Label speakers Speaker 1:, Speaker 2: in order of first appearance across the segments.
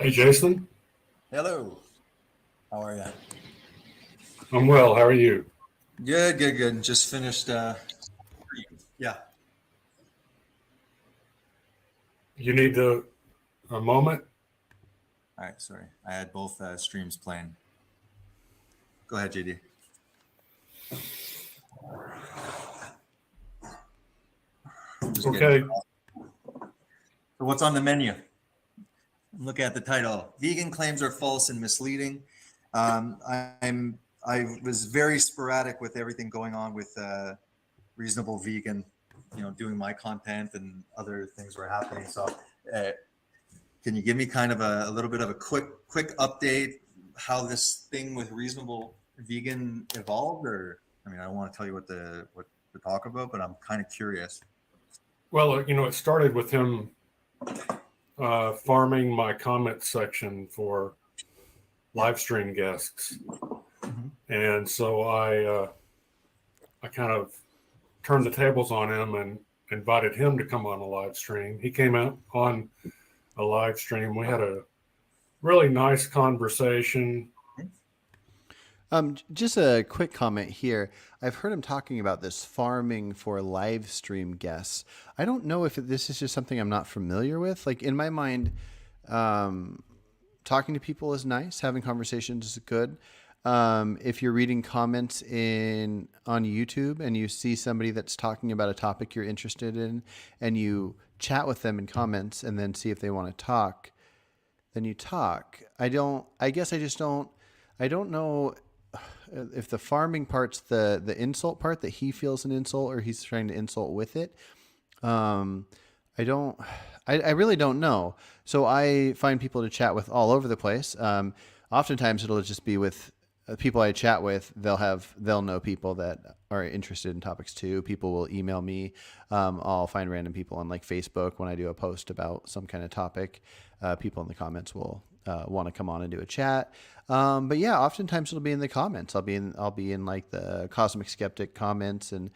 Speaker 1: Hey, Jason.
Speaker 2: Hello. How are you?
Speaker 1: I'm well. How are you?
Speaker 2: Good. Just finished. Yeah.
Speaker 1: You need a moment?
Speaker 2: All right. Sorry, I had both streams playing. Go ahead, JD. Just getting.
Speaker 1: Okay.
Speaker 2: So what's on the menu? Look at the title. Vegan claims are false and misleading. I was very sporadic with everything going on with reasonable vegan. Doing my content and other things were happening. So, uh, can you give me kind of a little bit of a quick update how this thing with reasonable vegan evolved? Or I mean, I don't want to tell you what to talk about, but I'm kind of curious.
Speaker 1: Well, it started with him farming my comment section for live stream guests, and so I kind of turned the tables on him and invited him to come on a live stream. He came out on a live stream. We had a really nice conversation.
Speaker 3: Just a quick comment here. I've heard him talking about this farming for live stream guests. I don't know if this is just something I'm not familiar with. Like in my mind, talking to people is nice. Having conversations is good. If you're reading comments on YouTube and you see somebody that's talking about a topic you're interested in, and you chat with them in comments and then see if they want to talk, then you talk. I don't know if the farming part's the insult part that he feels an insult or he's trying to insult with it. I really don't know. So I find people to chat with all over the place. Oftentimes it'll just be with people I chat with. They'll know people that are interested in topics too. People will email me. I'll find random people on like Facebook when I do a post about some kind of topic. People in the comments will want to come on and do a chat. But yeah, oftentimes it'll be in the comments. I'll be in like the Cosmic Skeptic comments, and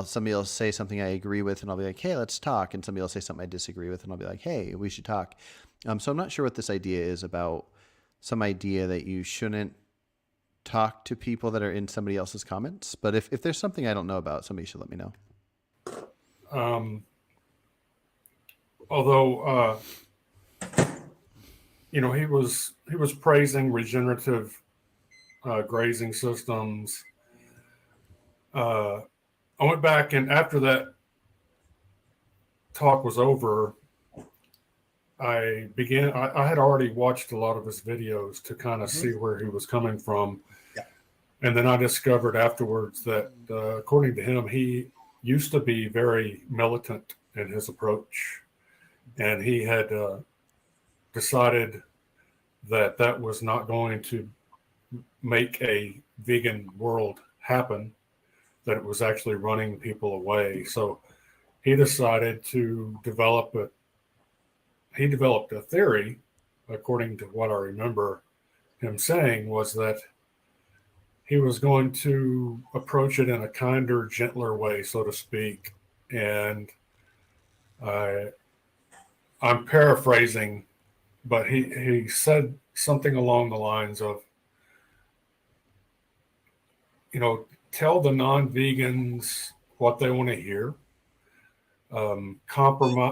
Speaker 3: somebody will say something I agree with, and I'll be like, hey, let's talk. And somebody will say something I disagree with, and I'll be like, hey, we should talk. So I'm not sure what this idea is about. Some idea that you shouldn't talk to people that are in somebody else's comments. But if there's something I don't know about, somebody should let me know.
Speaker 1: Although he was praising regenerative grazing systems. I went back, and after that talk was over, I had already watched a lot of his videos to kind of see where he was coming from.
Speaker 2: Yeah.
Speaker 1: And then I discovered afterwards that according to him, he used to be very militant in his approach, and he had decided that was not going to make a vegan world happen, that it was actually running people away. So he decided to develop a theory, according to what I remember him saying, was that he was going to approach it in a kinder, gentler way, so to speak. And I'm paraphrasing, but he said something along the lines of, tell the non-vegans what they want to hear,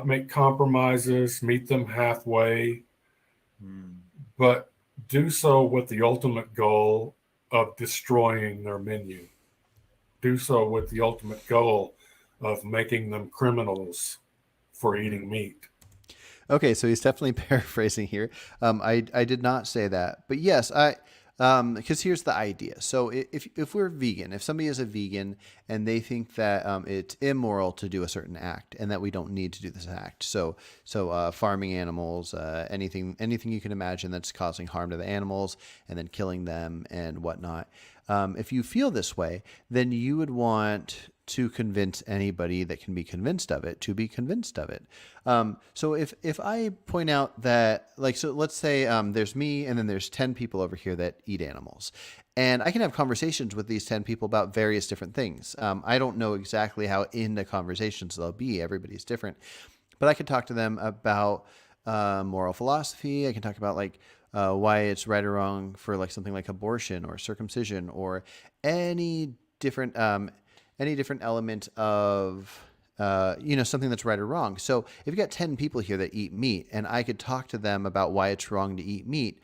Speaker 1: make compromises, meet them halfway, but do so with the ultimate goal of destroying their menu. Do so with the ultimate goal of making them criminals for eating meat.
Speaker 3: Okay, so he's definitely paraphrasing here. I did not say that, but yes, because here's the idea. So if we're vegan, if somebody is a vegan and they think that it's immoral to do a certain act and that we don't need to do this act, so farming animals, anything you can imagine that's causing harm to the animals and then killing them and whatnot. If you feel this way, then you would want to convince anybody that can be convinced of it to be convinced of it. So if I point out that, so let's say there's me and then there's 10 people over here that eat animals, and I can have conversations with these 10 people about various different things. I don't know exactly how in the conversations they'll be. Everybody's different, but I could talk to them about moral philosophy. I can talk about like why it's right or wrong for like something like abortion or circumcision or any different element of something that's right or wrong. So if you got 10 people here that eat meat, and I could talk to them about why it's wrong to eat meat,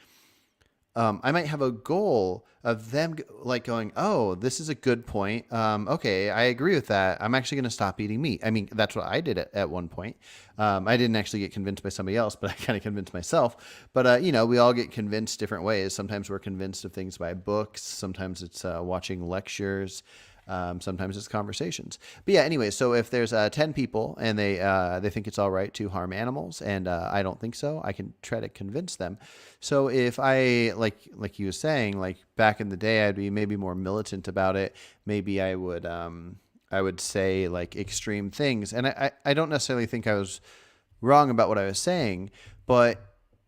Speaker 3: I might have a goal of them like going, oh, this is a good point. Okay, I agree with that. I'm actually going to stop eating meat. I mean, that's what I did at one point. I didn't actually get convinced by somebody else, but I kind of convinced myself. But, we all get convinced different ways. Sometimes we're convinced of things by books. Sometimes it's watching lectures. Sometimes it's conversations. But yeah, anyway, so if there's 10 people and they think it's all right to harm animals, and I don't think so, I can try to convince them. So if I, like you was saying, like back in the day, I'd be maybe more militant about it. Maybe I would say like extreme things. And I don't necessarily think I was wrong about what I was saying, but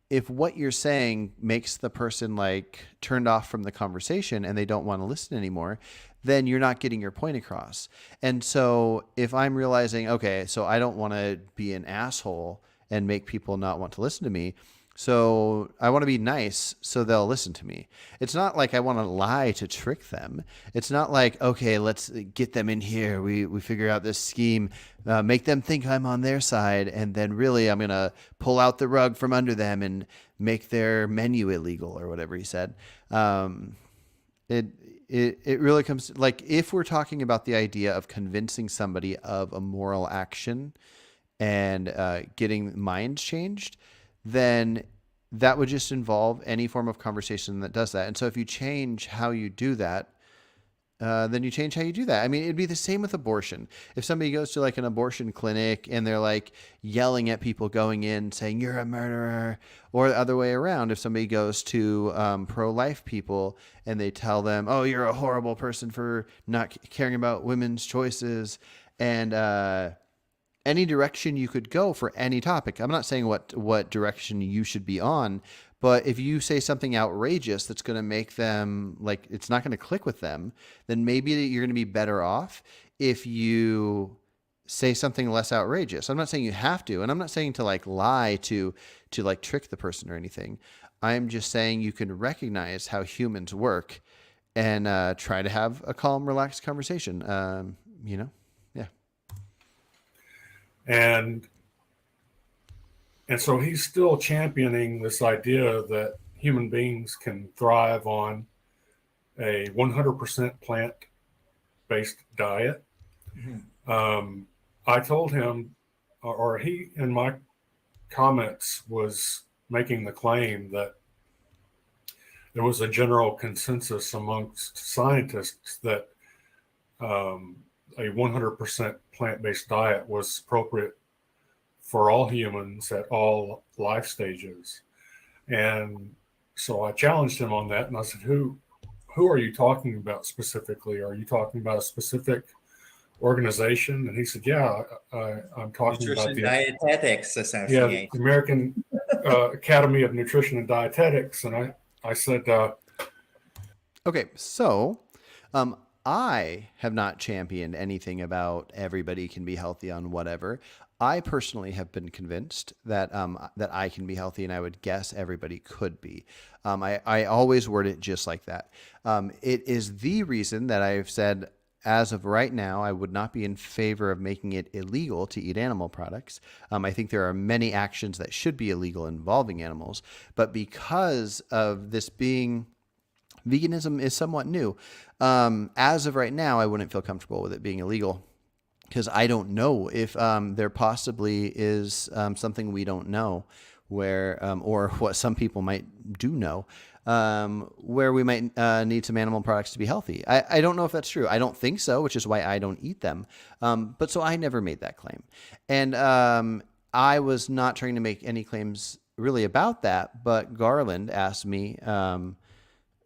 Speaker 3: if what you're saying makes the person like turned off from the conversation and they don't want to listen anymore, then you're not getting your point across. And so if I'm realizing, okay, so I don't want to be an asshole and make people not want to listen to me, so I want to be nice so they'll listen to me. It's not like I want to lie to trick them. It's not like, okay, let's get them in here. We figure out this scheme, make them think I'm on their side, and then really I'm going to pull out the rug from under them and make their menu illegal or whatever he said. It really comes like if we're talking about the idea of convincing somebody of a moral action and getting minds changed, then that would just involve any form of conversation that does that. And so if you change how you do that, then you change how you do that. I mean, it'd be the same with abortion. If somebody goes to like an abortion clinic and they're like yelling at people going in saying, you're a murderer, or the other way around, if somebody goes to pro-life people and they tell them, oh, you're a horrible person for not caring about women's choices, and any direction you could go for any topic. I'm not saying what direction you should be on, but if you say something outrageous that's going to make them like it's not going to click with them, then maybe you're going to be better off if you say something less outrageous. I'm not saying you have to, and I'm not saying to like lie to like trick the person or anything. I'm just saying you can recognize how humans work and try to have a calm, relaxed conversation. Yeah.
Speaker 1: And so he's still championing this idea that human beings can thrive on a 100% plant-based diet. Mm-hmm. I told him, or he in my comments was making the claim that there was a general consensus amongst scientists that a 100% plant-based diet was appropriate for all humans at all life stages. And so I challenged him on that, and I said, who are you talking about specifically? Are you talking about a specific organization? And he said, yeah, I'm talking about the
Speaker 2: dietetics, essentially.
Speaker 1: The American Academy of Nutrition and Dietetics. And I said,
Speaker 3: okay, so I have not championed anything about everybody can be healthy on whatever. I personally have been convinced that that I can be healthy, and I would guess everybody could be. I always word it just like that. It is the reason that I've said, as of right now, I would not be in favor of making it illegal to eat animal products. I think there are many actions that should be illegal involving animals, but because of this being veganism is somewhat new. As of right now, I wouldn't feel comfortable with it being illegal because I don't know if there possibly is something we don't know where, or what some people might do know, where we might need some animal products to be healthy. I don't know if that's true. I don't think so, which is why I don't eat them. But so I never made that claim. And I was not trying to make any claims really about that, but Garland asked me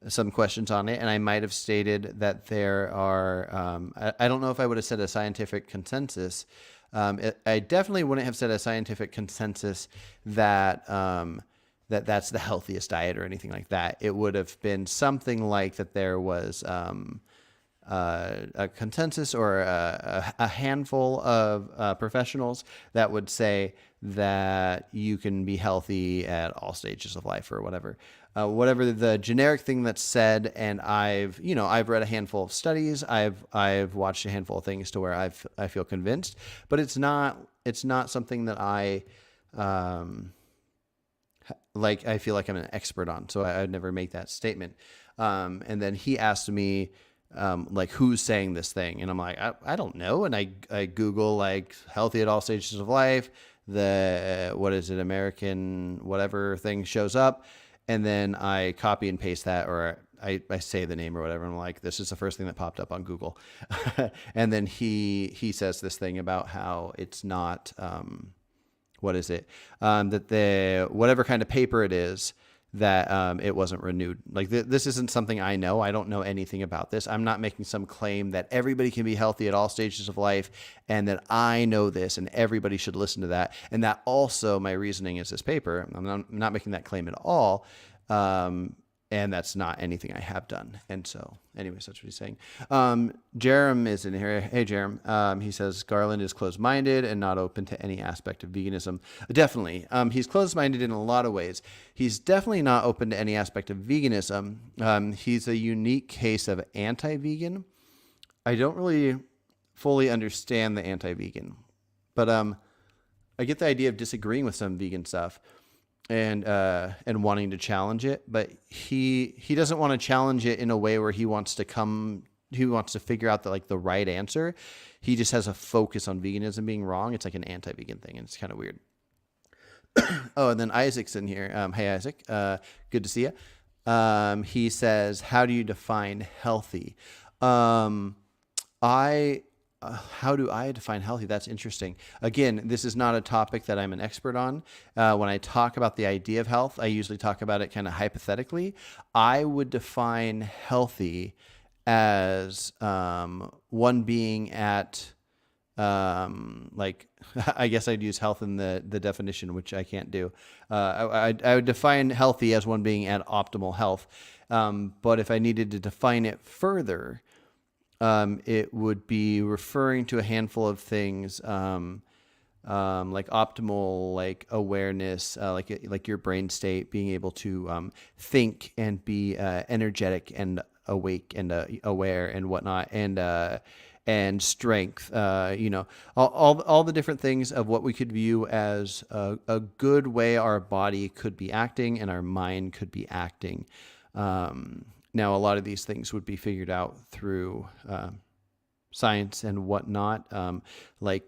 Speaker 3: some questions on it, and I might have stated that there are, I don't know if I would have said a scientific consensus. I definitely wouldn't have said a scientific consensus that that's the healthiest diet or anything like that. It would have been something like that there was a consensus or a handful of professionals that would say that you can be healthy at all stages of life or whatever. Whatever the generic thing that's said, and I've read a handful of studies, I've watched a handful of things to where I feel convinced, but it's not something that I I feel like I'm an expert on, so I'd never make that statement. And then he asked me, who's saying this thing? And I'm like, I don't know. And I Google like healthy at all stages of life, American whatever thing shows up. And then I copy and paste that, or I say the name or whatever. And I'm like, this is the first thing that popped up on Google. And then he says this thing about how it's not, that whatever kind of paper it is, that it wasn't renewed. Like this isn't something I know. I don't know anything about this. I'm not making some claim that everybody can be healthy at all stages of life and that I know this and everybody should listen to that. And that also my reasoning is this paper. I'm not making that claim at all. And that's not anything I have done. And so anyways, that's what he's saying. Jerem is in here. Hey, Jerem. He says Garland is closed-minded and not open to any aspect of veganism. Definitely. He's closed-minded in a lot of ways. He's definitely not open to any aspect of veganism. He's a unique case of anti-vegan. I don't really fully understand the anti-vegan, but I get the idea of disagreeing with some vegan stuff and wanting to challenge it, but he doesn't want to challenge it in a way where he wants to figure out the right answer. He just has a focus on veganism being wrong. It's like an anti-vegan thing, and it's kind of weird. Oh, and then Isaac's in here. Hey, Isaac. Good to see you. He says, how do you define healthy? How do I define healthy? That's interesting. Again, this is not a topic that I'm an expert on. When I talk about the idea of health, I usually talk about it kind of hypothetically. I would define healthy as one being at, I guess I'd use health in the definition, which I can't do. I would define healthy as one being at optimal health. But if I needed to define it further, it would be referring to a handful of things, like optimal, awareness, like your brain state, being able to think and be energetic and awake and aware and whatnot, and strength. All the different things of what we could view as a good way our body could be acting and our mind could be acting. Now, a lot of these things would be figured out through science and whatnot, like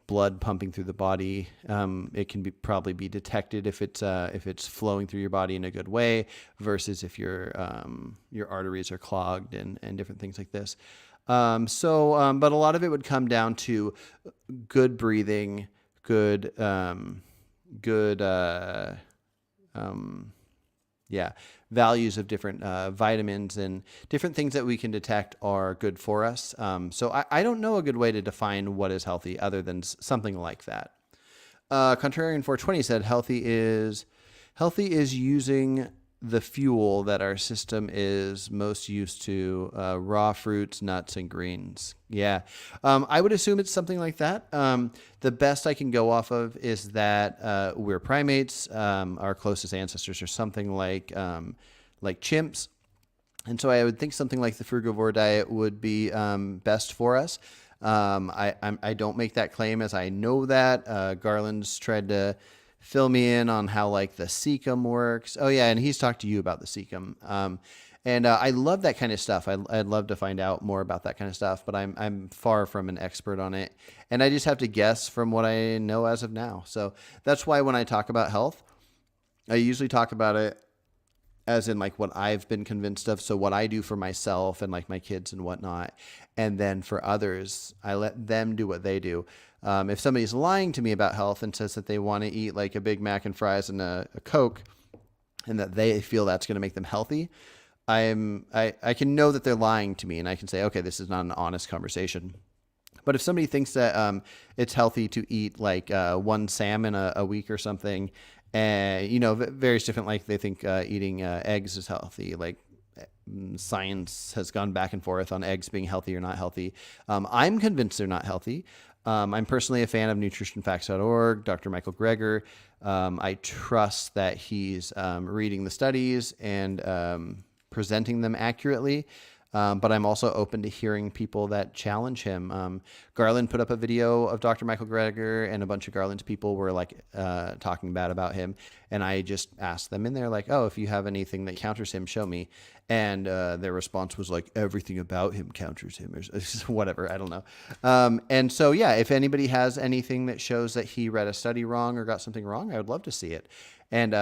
Speaker 3: blood pumping through the body. It can probably be detected if it's flowing through your body in a good way versus if your arteries are clogged and different things like this. But a lot of it would come down to good breathing, good values of different vitamins and different things that we can detect are good for us. So I don't know a good way to define what is healthy other than something like that. Contrarian 420 said healthy is using the fuel that our system is most used to, raw fruits, nuts, and greens. Yeah. I would assume it's something like that. The best I can go off of is that we're primates. Our closest ancestors are something like chimps. And so I would think something like the frugivore diet would be best for us. I don't make that claim as I know that. Garland's tried to fill me in on how the cecum works. Oh yeah, and he's talked to you about the cecum. And I love that kind of stuff. I'd love to find out more about that kind of stuff, but I'm far from an expert on it. And I just have to guess from what I know as of now. So that's why when I talk about health, I usually talk about it as in what I've been convinced of. So what I do for myself and my kids and whatnot. And then for others, I let them do what they do. If somebody's lying to me about health and says that they want to eat a Big Mac and fries and a Coke and that they feel that's going to make them healthy, I can know that they're lying to me and I can say, okay, this is not an honest conversation. But if somebody thinks that it's healthy to eat one salmon a week or something, various different, they think eating eggs is healthy, science has gone back and forth on eggs being healthy or not healthy. I'm convinced they're not healthy. I'm personally a fan of nutritionfacts.org, Dr. Michael Greger. I trust that he's reading the studies and presenting them accurately. But I'm also open to hearing people that challenge him. Garland put up a video of Dr. Michael Greger, and a bunch of Garland's people were like talking bad about him. And I just asked them in there, like, oh, if you have anything that counters him, show me. And their response was like, everything about him counters him, or whatever. I don't know. And so, yeah, if anybody has anything that shows that he read a study wrong or got something wrong, I would love to see it. And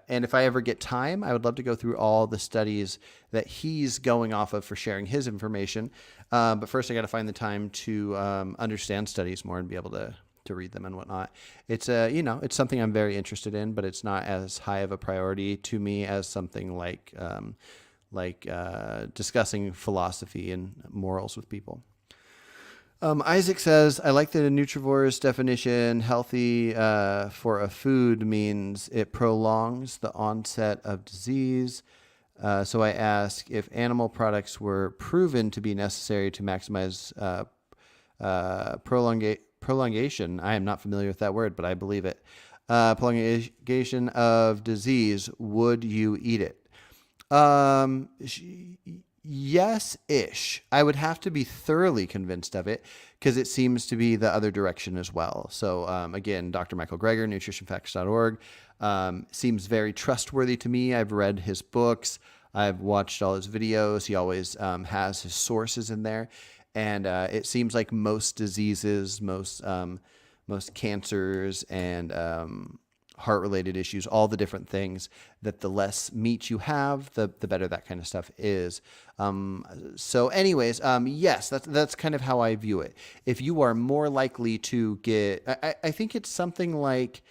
Speaker 3: if I ever get time, I would love to go through all the studies that he's going off of for sharing his information. But first, I got to find the time to understand studies more and be able to read them and whatnot. It's it's something I'm very interested in, but it's not as high of a priority to me as something like discussing philosophy and morals with people. Isaac says, I like the nutrivore's definition. Healthy for a food means it prolongs the onset of disease. So I ask, if animal products were proven to be necessary to maximize prolongation, I am not familiar with that word, but I believe it, prolongation of disease, would you eat it? Yes-ish. I would have to be thoroughly convinced of it because it seems to be the other direction as well. So again, Dr. Michael Greger, nutritionfacts.org, seems very trustworthy to me. I've read his books. I've watched all his videos. He always has his sources in there. And it seems like most diseases, most cancers and heart-related issues, all the different things, that the less meat you have, the better that kind of stuff is. So anyways, yes, that's kind of how I view it. If you are more likely to get, I think it's something like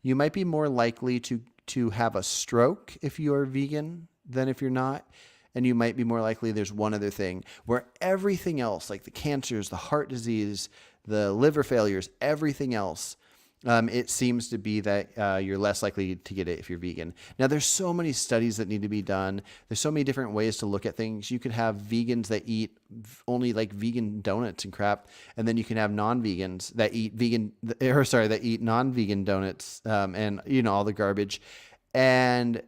Speaker 3: you might be more likely to have a stroke if you are vegan than if you're not. And you might be more likely, there's one other thing, where everything else, like the cancers, the heart disease, the liver failures, everything else, it seems to be that you're less likely to get it if you're vegan. Now, there's so many studies that need to be done. There's so many different ways to look at things. You could have vegans that eat only like vegan donuts and crap, and then you can have non-vegans that eat that eat non-vegan donuts and all the garbage. And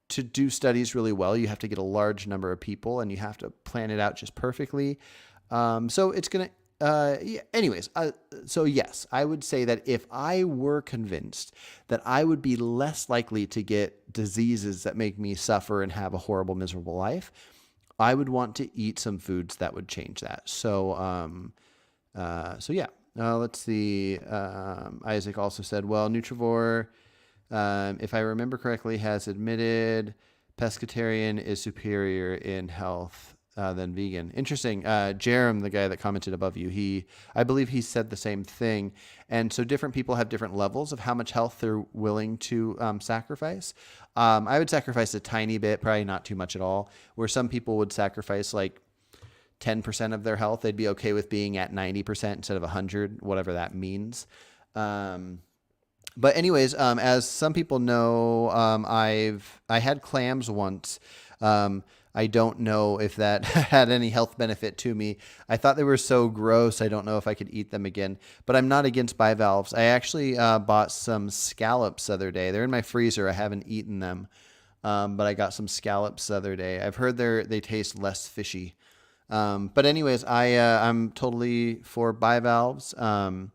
Speaker 3: to do studies really well, you have to get a large number of people, and you have to plan it out just perfectly. So it's gonna. So yes, I would say that if I were convinced that I would be less likely to get diseases that make me suffer and have a horrible, miserable life, I would want to eat some foods that would change that. So yeah. Let's see. Isaac also said, well, Nutrivore, if I remember correctly, has admitted pescatarian is superior in health than vegan. Interesting. Jerem, the guy that commented above you, I believe he said the same thing. And so different people have different levels of how much health they're willing to sacrifice. I would sacrifice a tiny bit, probably not too much at all, where some people would sacrifice like 10% of their health. They'd be okay with being at 90% instead of 100, whatever that means. But anyways, as some people know, I had clams once. I don't know if that had any health benefit to me. I thought they were so gross. I don't know if I could eat them again, but I'm not against bivalves. I actually bought some scallops the other day. They're in my freezer. I haven't eaten them, but I got some scallops the other day. I've heard they taste less fishy. But anyways, I'm totally for bivalves. I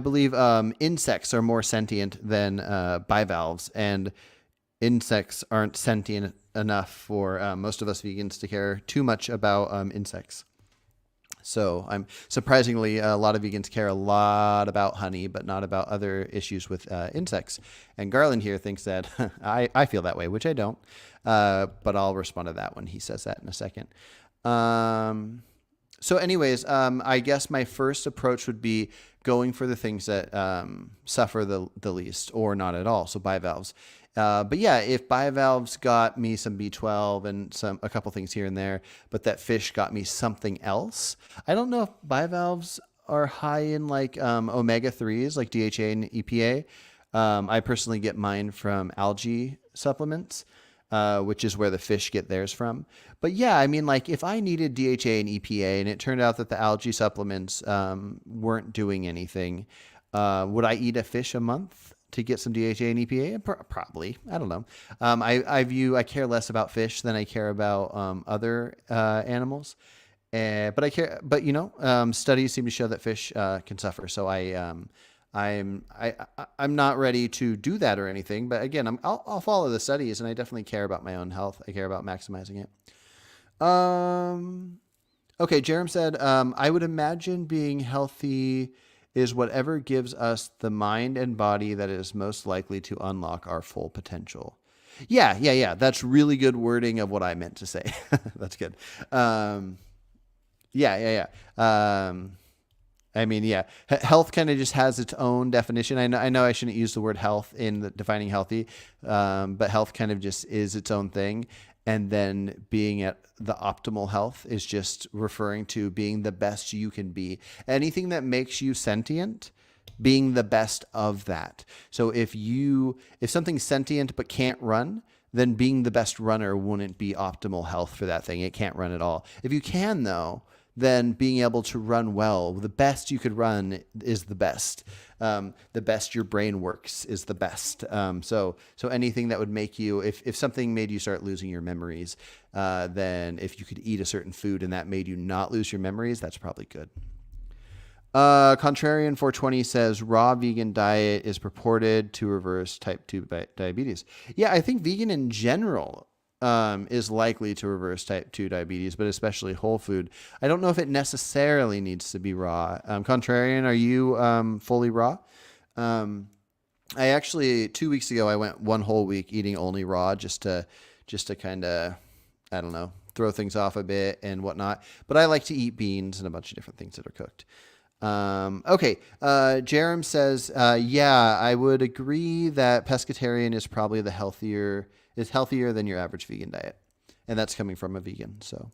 Speaker 3: believe insects are more sentient than bivalves, and insects aren't sentient enough for most of us vegans to care too much about insects. So I'm surprisingly, a lot of vegans care a lot about honey, but not about other issues with insects. And Garland here thinks that I feel that way, which I don't. But I'll respond to that when he says that in a second. So anyways, I guess my first approach would be going for the things that suffer the least or not at all. So bivalves. But yeah, if bivalves got me some B12 and a couple things here and there, but that fish got me something else. I don't know if bivalves are high in like omega-3s like DHA and EPA. I personally get mine from algae supplements. which is where the fish get theirs from. But yeah, I mean, like if I needed DHA and EPA and it turned out that the algae supplements weren't doing anything, would I eat a fish a month to get some DHA and EPA? Probably. I don't know. I care less about fish than I care about other animals. But I care. But studies seem to show that fish can suffer. So I'm not ready to do that or anything. But again, I'll follow the studies, and I definitely care about my own health. I care about maximizing it. Okay, Jerem said, I would imagine being healthy is whatever gives us the mind and body that is most likely to unlock our full potential. Yeah. That's really good wording of what I meant to say. That's good. Yeah. I mean, yeah, health kind of just has its own definition. I know I shouldn't use the word health in defining healthy, but health kind of just is its own thing. And then being at the optimal health is just referring to being the best you can be. Anything that makes you sentient, being the best of that. So if something's sentient but can't run, then being the best runner wouldn't be optimal health for that thing. It can't run at all. If you can, though, then being able to run well, the best you could run is the best. The best your brain works is the best. So anything that would make you, if something made you start losing your memories, then if you could eat a certain food and that made you not lose your memories, that's probably good. Contrarian 420 says raw vegan diet is purported to reverse type 2 diabetes. Yeah, I think vegan in general is likely to reverse type 2 diabetes, but especially whole food. I don't know if it necessarily needs to be raw. Contrarian, are you fully raw? I actually 2 weeks ago I went one whole week eating only raw just to kind of, I don't know, throw things off a bit and whatnot. But I like to eat beans and a bunch of different things that are cooked. Okay. Jerem says, yeah, I would agree that pescatarian is probably is healthier than your average vegan diet. And that's coming from a vegan. So,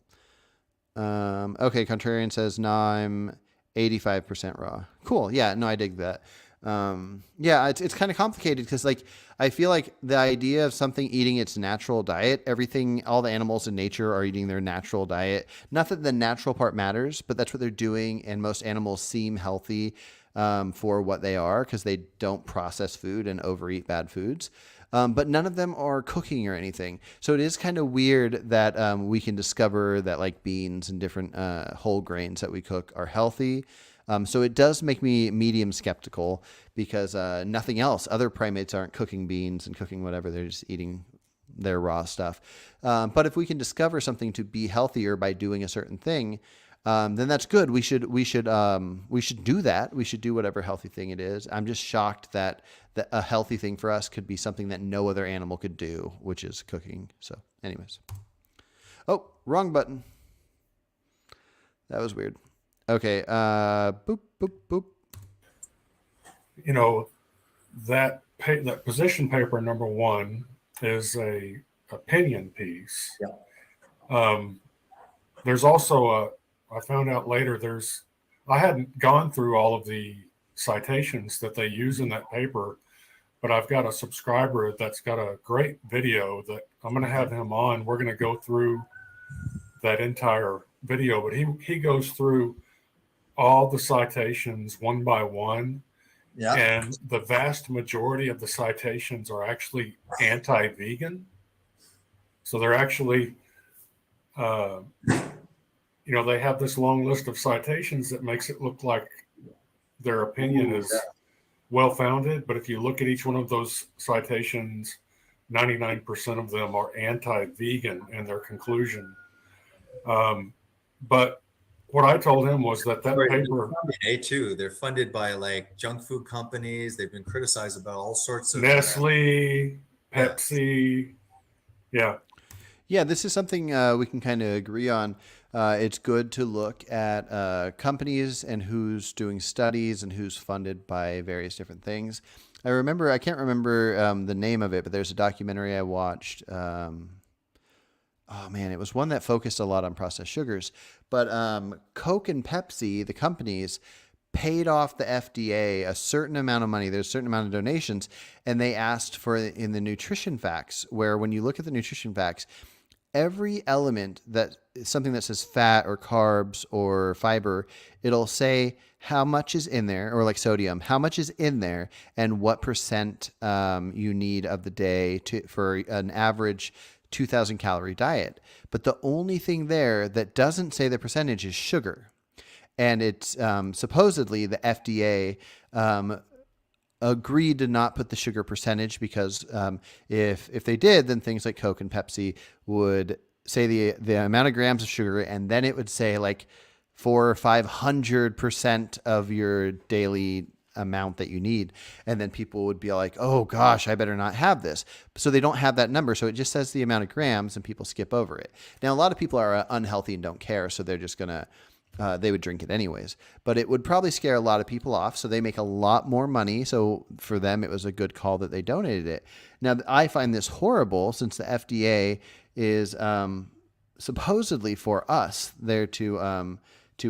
Speaker 3: okay. Contrarian says, no, I'm 85% raw. Cool. Yeah, no, I dig that. Yeah, it's kind of complicated because like, I feel like the idea of something eating its natural diet, all the animals in nature are eating their natural diet. Not that the natural part matters, but that's what they're doing. And most animals seem healthy, for what they are because they don't process food and overeat bad foods. But none of them are cooking or anything. So it is kind of weird that we can discover that like beans and different whole grains that we cook are healthy. So it does make me medium skeptical because nothing else, other primates aren't cooking beans and cooking whatever. They're just eating their raw stuff. But if we can discover something to be healthier by doing a certain thing, then that's good. We should do that. We should do whatever healthy thing it is. I'm just shocked that a healthy thing for us could be something that no other animal could do, which is cooking. So anyways. Oh, wrong button. That was weird. Okay. Boop, boop, boop.
Speaker 1: That position paper number 1 is a opinion piece.
Speaker 2: Yeah.
Speaker 1: There's also I found out later I hadn't gone through all of the citations that they use in that paper, but I've got a subscriber that's got a great video that I'm going to have him on. We're going to go through that entire video, but he goes through all the citations one by one.
Speaker 2: Yeah.
Speaker 1: And the vast majority of the citations are actually anti-vegan. So they're actually, they have this long list of citations that makes it look like their opinion is well-founded. But if you look at each one of those citations, 99% of them are anti-vegan in their conclusion. But what I told him was that paper,
Speaker 2: too, they're funded by like junk food companies. They've been criticized about all sorts of
Speaker 1: Nestle, Pepsi. Yeah.
Speaker 3: Yeah, this is something we can kind of agree on. It's good to look at companies and who's doing studies and who's funded by various different things. I can't remember the name of it, but there's a documentary I watched. Oh man, it was one that focused a lot on processed sugars. But Coke and Pepsi, the companies, paid off the FDA a certain amount of money. There's a certain amount of donations, and they asked for in the nutrition facts, where when you look at the nutrition facts, every element that something that says fat or carbs or fiber, it'll say how much is in there, or like sodium, how much is in there, and what percent you need of the day for an average 2,000 calorie diet. But the only thing there that doesn't say the percentage is sugar. And it's supposedly the FDA agreed to not put the sugar percentage because if they did, then things like Coke and Pepsi would say the amount of grams of sugar, and then it would say like 400 or 500% of your daily amount that you need. And then people would be like, oh gosh, I better not have this. So they don't have that number. So it just says the amount of grams and people skip over it. Now, a lot of people are unhealthy and don't care. So they're just going to, they would drink it anyways, but it would probably scare a lot of people off. So they make a lot more money. So for them, it was a good call that they donated it. Now, I find this horrible since the FDA is supposedly for us there to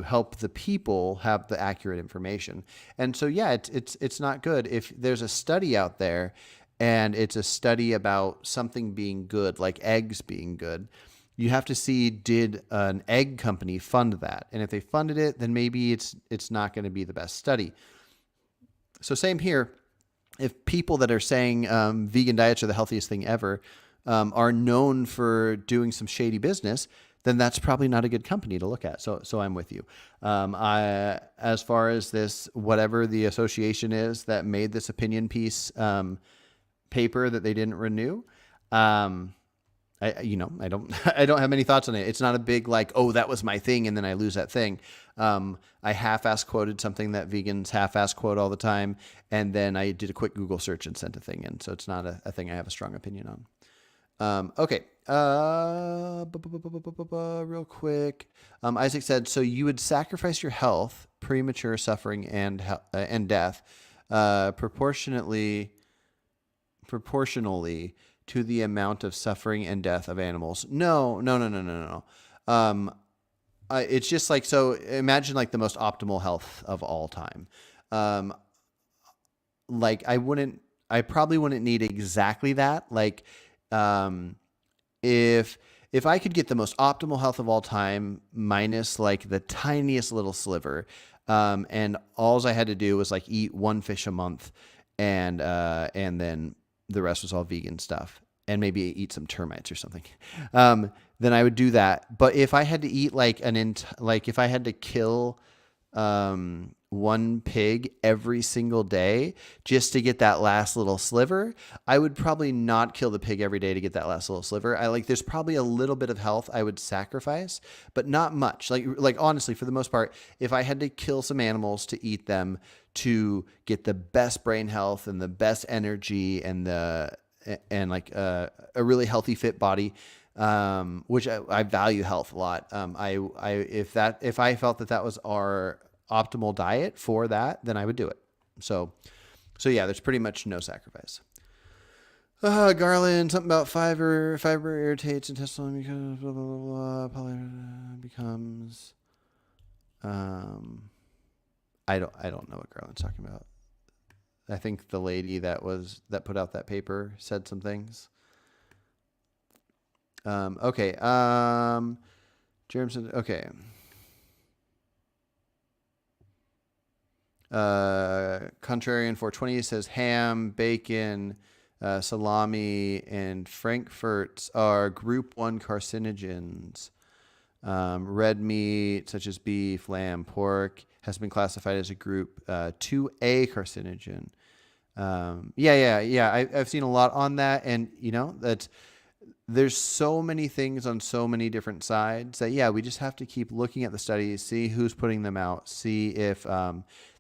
Speaker 3: help the people have the accurate information. And so, yeah, it's not good. If there's a study out there and it's a study about something being good, like eggs being good, you have to see, did an egg company fund that? And if they funded it, then maybe it's not going to be the best study. So same here. If people that are saying vegan diets are the healthiest thing ever are known for doing some shady business, then that's probably not a good company to look at. So I'm with you. As far as this, whatever the association is that made this opinion piece paper that they didn't renew, I don't have many thoughts on it. It's not a big like, oh, that was my thing, and then I lose that thing. I half-ass quoted something that vegans half-ass quote all the time, and then I did a quick Google search and sent a thing in. So it's not a thing I have a strong opinion on. Okay. Real quick. Isaac said, so you would sacrifice your health, premature suffering, and death proportionally to the amount of suffering and death of animals. No. It's just like, so imagine like the most optimal health of all time. Like I probably wouldn't need exactly that. Like, if I could get the most optimal health of all time minus like the tiniest little sliver, and all I had to do was like eat one fish a month, and then the rest was all vegan stuff, and maybe eat some termites or something, then I would do that. But if I had to eat like if I had to kill one pig every single day just to get that last little sliver, I would probably not kill the pig every day to get that last little sliver. There's probably a little bit of health I would sacrifice, but not much. Like honestly, for the most part, if I had to kill some animals to eat them to get the best brain health and the best energy and a really healthy, fit body, which I value health a lot. If I felt that was our optimal diet for that, then I would do it. So yeah, there's pretty much no sacrifice. Garland, something about fiber irritates intestinal because blah, blah, blah, blah, poly becomes, I don't know what Garland's talking about. I think the lady that put out that paper said some things. Okay. Jeremy said, okay. Contrarian 420 says ham, bacon, salami, and frankfurts are group 1 carcinogens. Red meat, such as beef, lamb, pork, has been classified as a group 2A carcinogen. Yeah. I've seen a lot on that, and there's so many things on so many different sides that, yeah, we just have to keep looking at the studies, see who's putting them out, see if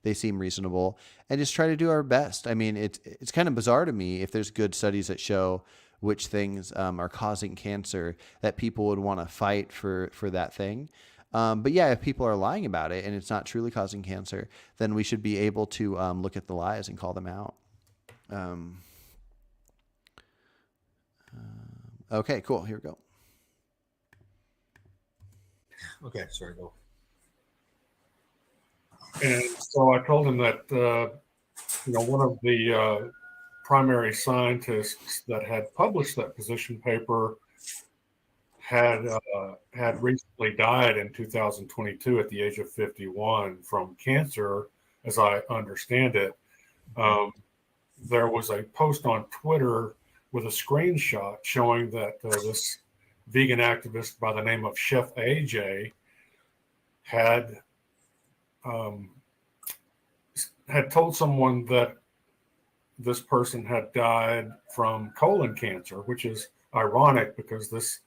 Speaker 3: they seem reasonable, and just try to do our best. I mean, it's kind of bizarre to me if there's good studies that show which things are causing cancer, that people would want to fight for that thing. But yeah, if people are lying about it and it's not truly causing cancer, then we should be able to look at the lies and call them out. Okay, cool. Here we go.
Speaker 2: Okay, sorry, go.
Speaker 1: And so I told him that one of the primary scientists that had published that position paper had recently died in 2022 at the age of 51 from cancer, as I understand it. There was a post on Twitter with a screenshot showing that this vegan activist by the name of Chef AJ had told someone that this person had died from colon cancer, which is ironic because this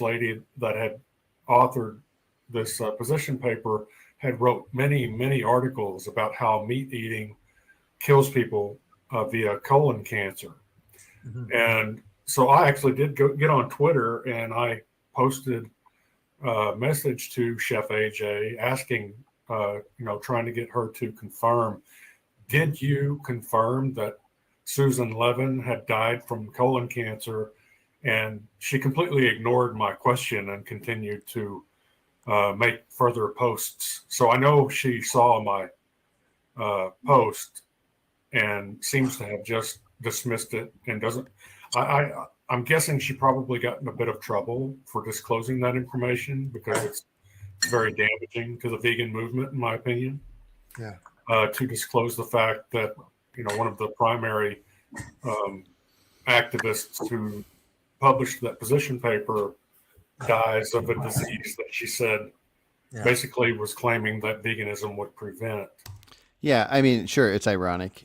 Speaker 1: lady that had authored this position paper had wrote many articles about how meat eating kills people via colon cancer. Mm-hmm. And so I actually did get on Twitter and I posted a message to Chef AJ asking, trying to get her to confirm, did you confirm that Susan Levin had died from colon cancer? And she completely ignored my question and continued to make further posts. So I know she saw my post and seems to have just dismissed it and doesn't. I'm guessing she probably got in a bit of trouble for disclosing that information because it's very damaging to the vegan movement, in my opinion.
Speaker 2: Yeah.
Speaker 1: To disclose the fact that one of the primary activists who published that position paper dies of a disease that she said basically was claiming that veganism would prevent.
Speaker 3: Yeah, I mean, sure, it's ironic.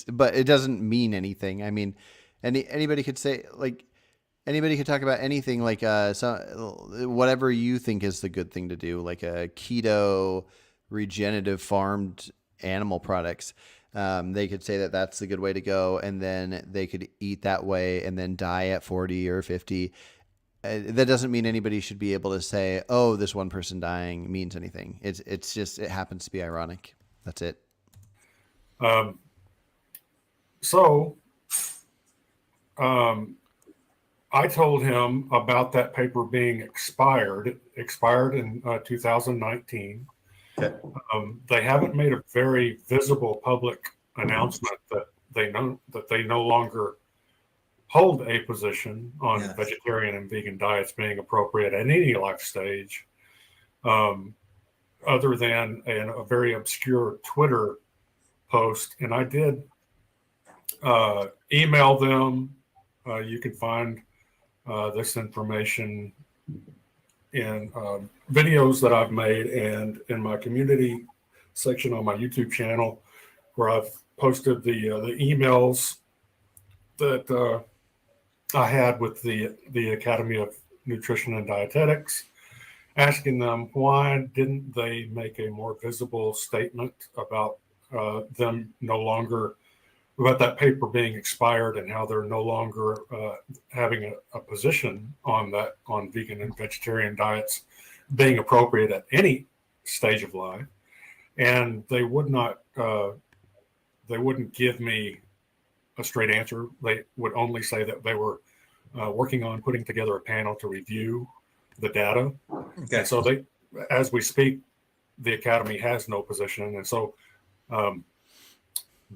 Speaker 3: But it doesn't mean anything. I mean, anybody could say, like, anybody could talk about anything, like whatever you think is the good thing to do, like a keto, regenerative farmed animal products. They could say that that's the good way to go, and then they could eat that way and then die at 40 or 50. That doesn't mean anybody should be able to say, "Oh, this one person dying means anything." It's just, it happens to be ironic. That's it.
Speaker 1: I told him about that paper being expired in 2019. Okay. They haven't made a very visible public announcement that they no longer hold a position on vegetarian and vegan diets being appropriate at any life stage, other than a very obscure Twitter post. And I did email them. You can find this information in videos that I've made and in my community section on my YouTube channel, where I've posted the emails that I had with the Academy of Nutrition and Dietetics, asking them why didn't they make a more visible statement about them no longer, about that paper being expired and how they're no longer having a position on vegan and vegetarian diets being appropriate at any stage of life. And they wouldn't give me a straight answer. They would only say that they were working on putting together a panel to review the data. Okay. And so as we speak, the Academy has no position. And so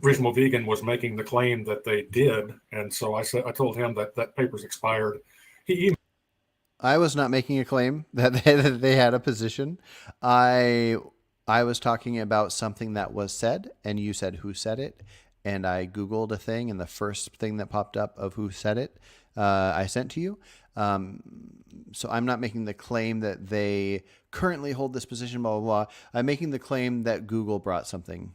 Speaker 1: Reasonable Vegan was making the claim that they did. And so I told him that paper's expired.
Speaker 3: I was not making a claim that they had a position. I was talking about something that was said, and you said who said it. And I Googled a thing, and the first thing that popped up of who said it, I sent to you. So I'm not making the claim that they currently hold this position, blah, blah, blah. I'm making the claim that Google brought something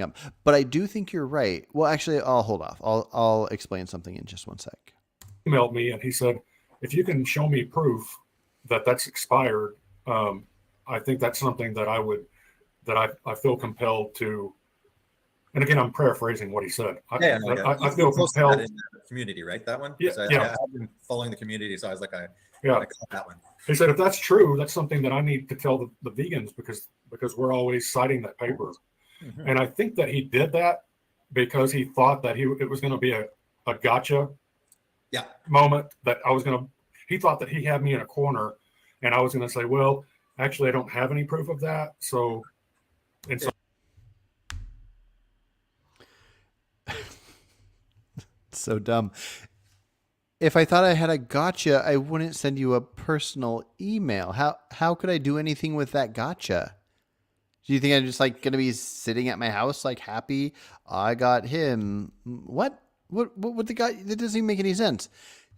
Speaker 3: up. But I do think you're right. Well, actually, I'll hold off. I'll explain something in just one sec.
Speaker 1: He emailed me and he said, if you can show me proof that that's expired, I think that's something that I feel compelled to. And again, I'm paraphrasing what he said. I feel compelled.
Speaker 2: In the community, right? That one?
Speaker 1: Yeah.
Speaker 2: I've been following the community, so I was like, I caught that one.
Speaker 1: He said, if that's true, that's something that I need to tell the vegans because we're always citing that paper. Mm-hmm. And I think that he did that because he thought that it was going to be a gotcha moment, that he thought that he had me in a corner and I was going to say, well, Actually, I don't have any proof of that. So, and so
Speaker 3: So dumb. If I thought I had a gotcha, I wouldn't send you a personal email. How could I do anything with that gotcha? Do you think I'm just like gonna be sitting at my house like happy? I got him. What the guy? That doesn't even make any sense.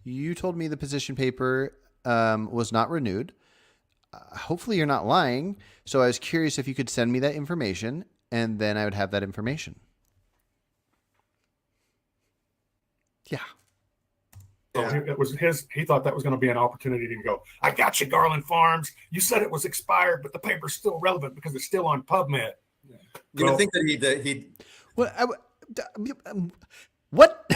Speaker 3: You told me the position paper was not renewed. Hopefully you're not lying. So I was curious if you could send me that information, and then I would have that information. Yeah.
Speaker 1: it was his. He thought that was going to be an opportunity to go. I got you, Garland Farms. You said it was expired, but the paper's still relevant because it's still on PubMed.
Speaker 2: You would think that he'd
Speaker 3: What? What?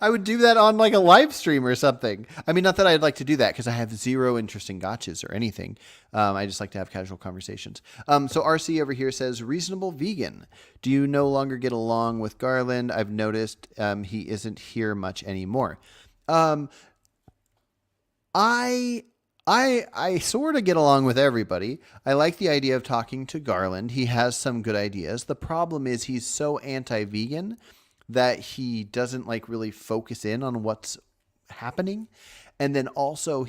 Speaker 3: I would do that on like a live stream or something. I mean, not that I'd like to do that because I have zero interest in gotchas or anything. I just like to have casual conversations. So RC over here says, reasonable vegan. Do you no longer get along with Garland? I've noticed he isn't here much anymore. I sort of get along with everybody. I like the idea of talking to Garland. He has some good ideas. The problem is he's so anti-vegan that he doesn't like really focus in on what's happening. And then also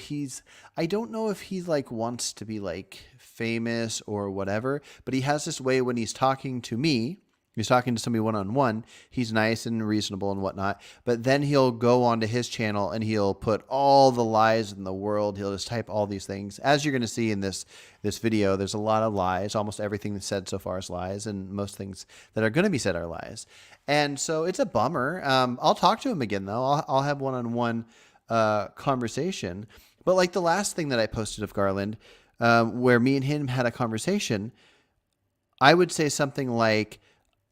Speaker 3: I don't know if he like wants to be like famous or whatever, but he has this way when he's talking to me, he's talking to somebody one-on-one, he's nice and reasonable and whatnot, but then he'll go onto his channel and he'll put all the lies in the world. He'll just type all these things. As you're going to see in this video, there's a lot of lies. Almost everything that's said so far is lies, and most things that are going to be said are lies. And so it's a bummer. I'll talk to him again, though. I'll have one-on-one conversation. But like the last thing that I posted of Garland, where me and him had a conversation, I would say something like,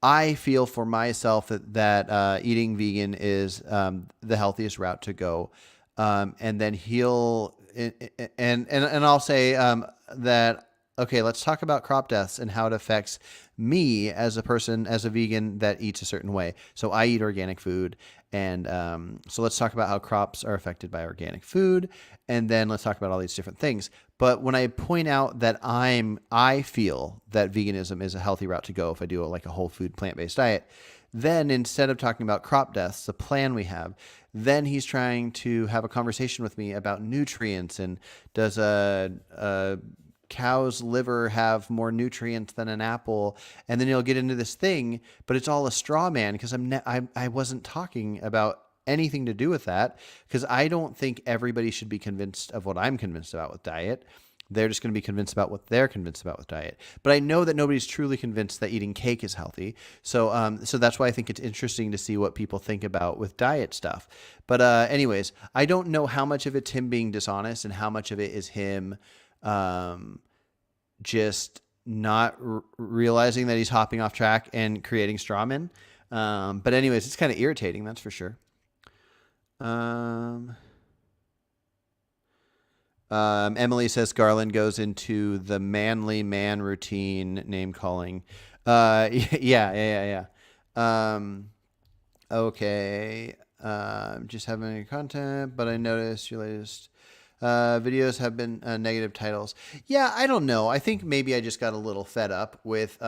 Speaker 3: I feel for myself that eating vegan is the healthiest route to go. And then I'll say that, okay, let's talk about crop deaths and how it affects me as a person, as a vegan that eats a certain way. So I eat organic food. And so let's talk about how crops are affected by organic food. And then let's talk about all these different things. But when I point out that I feel that veganism is a healthy route to go if I do like a whole food plant-based diet, then instead of talking about crop deaths, the plan we have, then he's trying to have a conversation with me about nutrients and does a cow's liver have more nutrients than an apple? And then he'll get into this thing, but it's all a straw man because I wasn't talking about anything to do with that, because I don't think everybody should be convinced of what I'm convinced about with diet. They're just going to be convinced about what they're convinced about with diet. But I know that nobody's truly convinced that eating cake is healthy. So so that's why I think it's interesting to see what people think about with diet stuff. But anyways, I don't know how much of it's him being dishonest and how much of it is him just not realizing that he's hopping off track and creating strawmen. But anyways, it's kind of irritating, that's for sure. Emily says Garland goes into the manly man routine name calling. Yeah. Okay. Just having content, but I noticed your latest videos have been negative titles. Yeah, I don't know. I think maybe I just got a little fed up with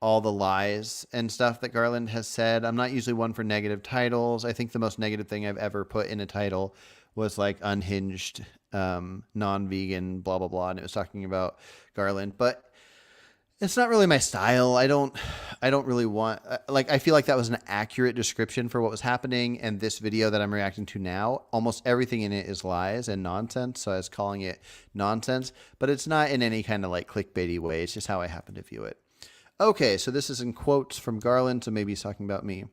Speaker 3: all the lies and stuff that Garland has said. I'm not usually one for negative titles. I think the most negative thing I've ever put in a title was like unhinged, non-vegan, blah, blah, blah. And it was talking about Garland, but it's not really my style. I don't really want, like, I feel like that was an accurate description for what was happening. And this video that I'm reacting to now, almost everything in it is lies and nonsense. So I was calling it nonsense, but it's not in any kind of like clickbaity way. It's just how I happen to view it. Okay, so this is in quotes from Garland, so maybe he's talking about me.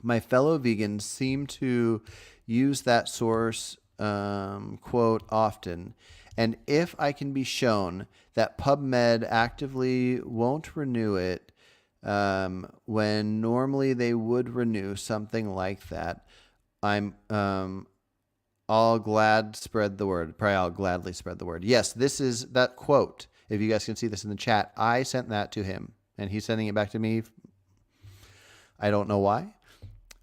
Speaker 3: My fellow vegans seem to use that source quote often, and if I can be shown that PubMed actively won't renew it when normally they would renew something like that, I'll gladly spread the word. Yes, this is that quote. If you guys can see this in the chat, I sent that to him, and he's sending it back to me. I don't know why.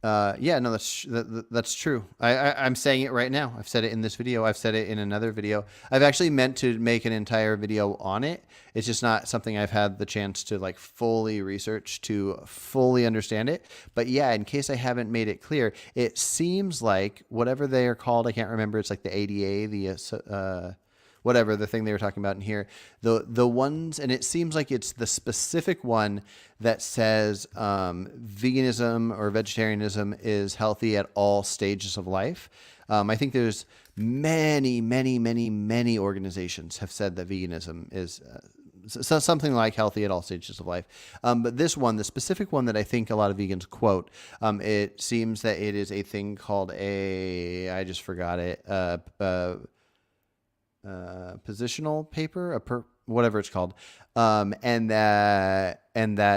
Speaker 3: Yeah, no, that's true. I'm saying it right now. I've said it in this video. I've said it in another video. I've actually meant to make an entire video on it. It's just not something I've had the chance to like fully research to fully understand it. But yeah, in case I haven't made it clear, it seems like whatever they are called, I can't remember. It's like the ADA, the whatever the thing they were talking about in here, the ones, and it seems like it's the specific one that says veganism or vegetarianism is healthy at all stages of life. I think there's many organizations have said that veganism is something like healthy at all stages of life. But this one, the specific one that I think a lot of vegans quote, it seems that it is a thing called I just forgot it, positional paper, whatever it's called, and that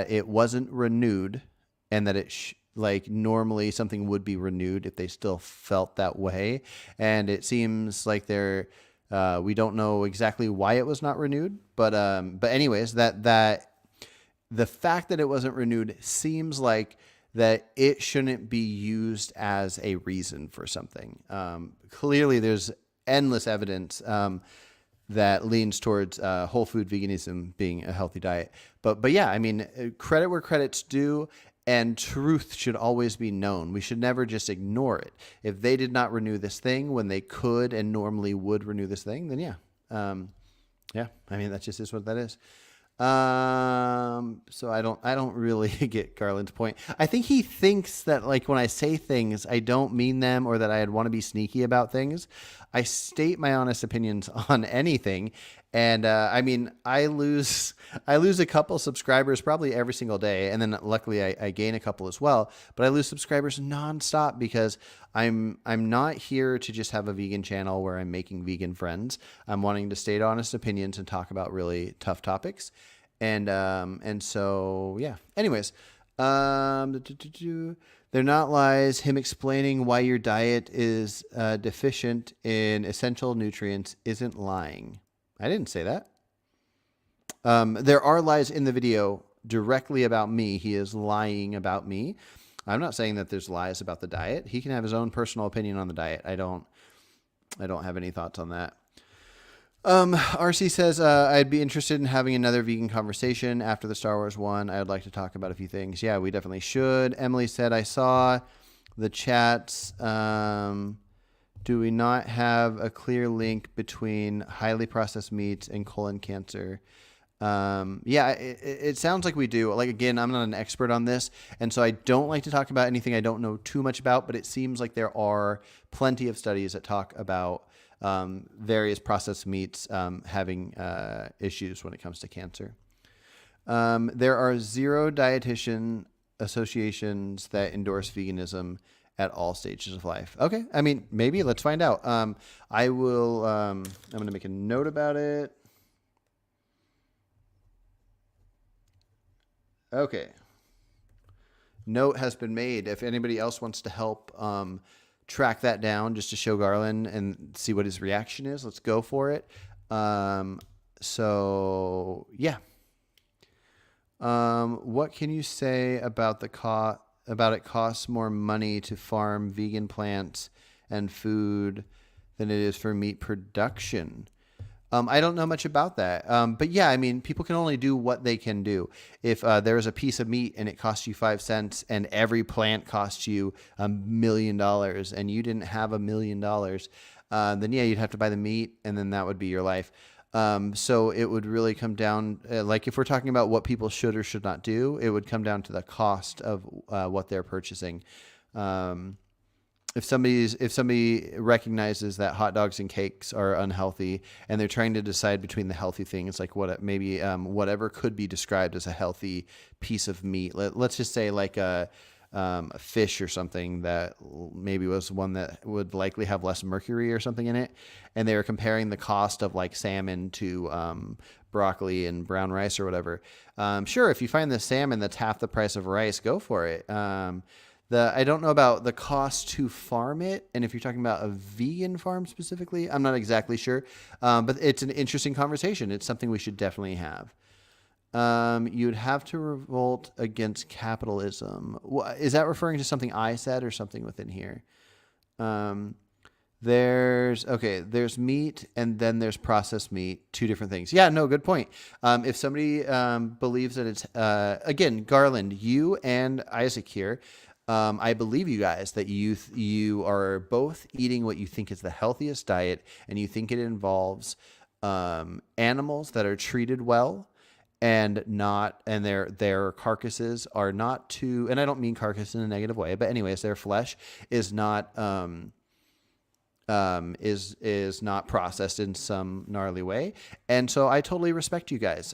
Speaker 3: it wasn't renewed, and that it like normally something would be renewed if they still felt that way, and it seems like we don't know exactly why it was not renewed, but anyways, that the fact that it wasn't renewed seems like that it shouldn't be used as a reason for something. Clearly, there's endless evidence that leans towards whole food veganism being a healthy diet. But yeah, I mean, credit where credit's due, and truth should always be known. We should never just ignore it. If they did not renew this thing when they could and normally would renew this thing, then yeah. Yeah, I mean, that just is what that is. So I don't really get Garland's point. I think he thinks that like when I say things, I don't mean them, or that I'd want to be sneaky about things. I state my honest opinions on anything. And, I mean, I lose a couple subscribers probably every single day. And then luckily I gain a couple as well, but I lose subscribers nonstop because I'm not here to just have a vegan channel where I'm making vegan friends. I'm wanting to state honest opinions and talk about really tough topics. And so, yeah, anyways, they're not lies. Him explaining why your diet is, deficient in essential nutrients isn't lying. I didn't say that. There are lies in the video directly about me. He is lying about me. I'm not saying that there's lies about the diet. He can have his own personal opinion on the diet. I don't have any thoughts on that. RC says, I'd be interested in having another vegan conversation after the Star Wars one. I would like to talk about a few things. Yeah, we definitely should. Emily said, I saw the chats. Do we not have a clear link between highly processed meats and colon cancer? Yeah, it sounds like we do. Like, again, I'm not an expert on this, and so I don't like to talk about anything I don't know too much about, but it seems like there are plenty of studies that talk about various processed meats having issues when it comes to cancer. There are 0 dietitian associations that endorse veganism at all stages of life. Okay, I mean, maybe. Let's find out. I will. I'm going to make a note about it. Okay. Note has been made. If anybody else wants to help track that down just to show Garland and see what his reaction is, let's go for it. So yeah. What can you say about about it costs more money to farm vegan plants and food than it is for meat production? I don't know much about that. But yeah, I mean, people can only do what they can do. If there is a piece of meat and it costs you 5 cents and every plant costs you $1 million and you didn't have $1 million, then yeah, you'd have to buy the meat and then that would be your life. So it would really come down, like if we're talking about what people should or should not do, it would come down to the cost of what they're purchasing. If somebody recognizes that hot dogs and cakes are unhealthy and they're trying to decide between the healthy things, like whatever could be described as a healthy piece of meat, let's just say like a fish or something that maybe was one that would likely have less mercury or something in it, and they were comparing the cost of like salmon to broccoli and brown rice or whatever. Sure, if you find the salmon that's half the price of rice, go for it. I don't know about the cost to farm it, and if you're talking about a vegan farm specifically, I'm not exactly sure. But it's an interesting conversation. It's something we should definitely have. You'd have to revolt against capitalism. Is that referring to something I said or something within here? There's meat and then there's processed meat, two different things. Yeah, no, good point. If somebody believes that it's, again, Garland, you and Isaac here, I believe you guys that you are both eating what you think is the healthiest diet, and you think it involves animals that are treated well and their carcasses are not too, and I don't mean carcass in a negative way, but anyways, their flesh is not is not processed in some gnarly way. And so I totally respect you guys.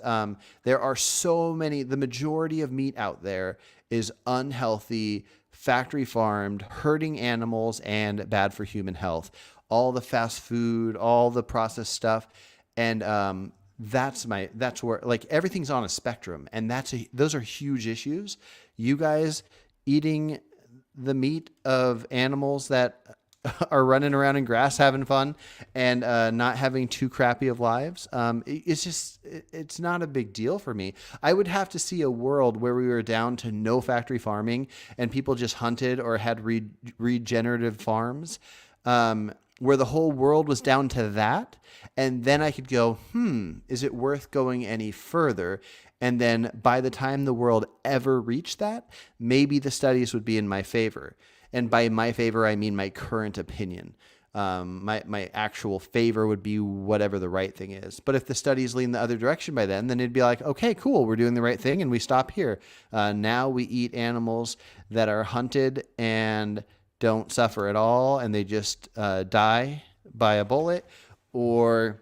Speaker 3: There are so many, the majority of meat out there is unhealthy, factory farmed, hurting animals, and bad for human health. All the fast food, all the processed stuff. And that's where, like, everything's on a spectrum, and those are huge issues. You guys eating the meat of animals that are running around in grass having fun and not having too crappy of lives. It's not a big deal for me. I would have to see a world where we were down to no factory farming and people just hunted or had regenerative farms, where the whole world was down to that. And then I could go, is it worth going any further? And then by the time the world ever reached that, maybe the studies would be in my favor. And by my favor, I mean my current opinion. My actual favor would be whatever the right thing is. But if the studies lean the other direction by then it'd be like, okay, cool, we're doing the right thing, and we stop here. Now we eat animals that are hunted and don't suffer at all, and they just die by a bullet. Or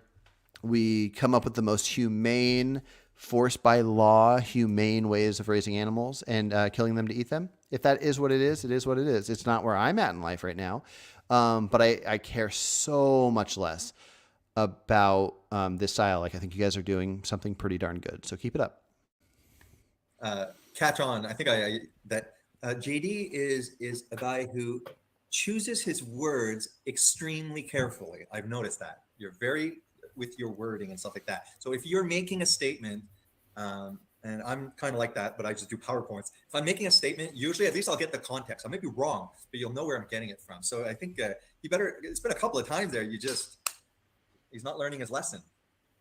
Speaker 3: we come up with the most humane, forced by law, humane ways of raising animals and killing them to eat them. If that is what it is what it is. It's not where I'm at in life right now. But I care so much less about this style. Like, I think you guys are doing something pretty darn good. So keep it up.
Speaker 2: Catch on. I think that JD is a guy who chooses his words extremely carefully. I've noticed that. You're very with your wording and stuff like that. So if you're making a statement, and I'm kind of like that, but I just do PowerPoints. If I'm making a statement, usually at least I'll get the context. I may be wrong, but you'll know where I'm getting it from. So I think you better, it's been a couple of times there. He's not learning his lesson.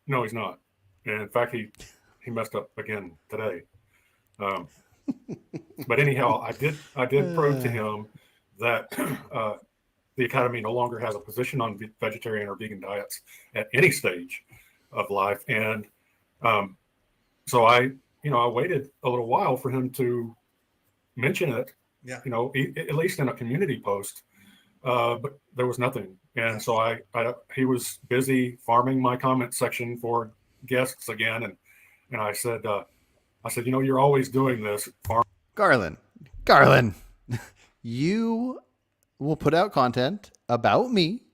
Speaker 1: No, he's not. And in fact, he messed up again today. But anyhow, I did prove to him that the Academy no longer has a position on vegetarian or vegan diets at any stage of life. And so I waited a little while for him to mention it, at least in a community post, but there was nothing. And so he was busy farming my comment section for guests again. And I said, you're always doing this.
Speaker 3: Garland, you will put out content about me,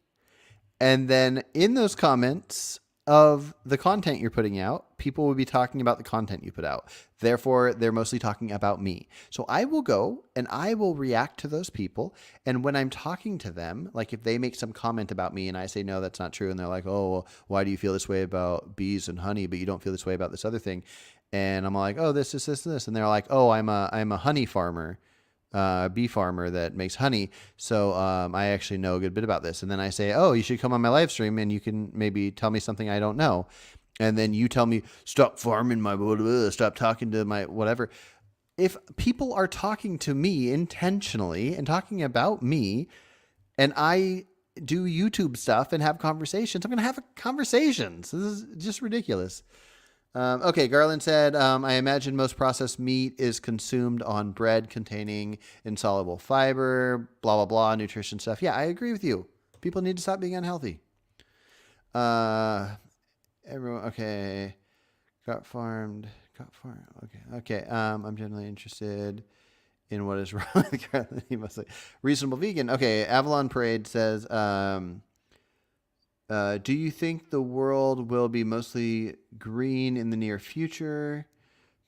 Speaker 3: and then in those comments of the content you're putting out, people will be talking about the content you put out. Therefore, they're mostly talking about me. So I will go and I will react to those people. And when I'm talking to them, like if they make some comment about me and I say, no, that's not true. And they're like, oh, well, why do you feel this way about bees and honey, but you don't feel this way about this other thing? And I'm like, oh, this. And they're like, oh, I'm a honey farmer. Bee farmer that makes honey. So I actually know a good bit about this. And then I say, oh, you should come on my live stream and you can maybe tell me something I don't know. And then you tell me, stop farming my blah, blah, blah, stop talking to my whatever. If people are talking to me intentionally and talking about me, and I do YouTube stuff and have conversations, I'm going to have conversations. This is just ridiculous. Okay, Garland said, I imagine most processed meat is consumed on bread containing insoluble fiber, blah, blah, blah, nutrition stuff. Yeah, I agree with you. People need to stop being unhealthy. Everyone, okay. Got farmed. Okay. I'm generally interested in what is wrong with Garland. He must say reasonable vegan. Okay, Avalon Parade says, do you think the world will be mostly green in the near future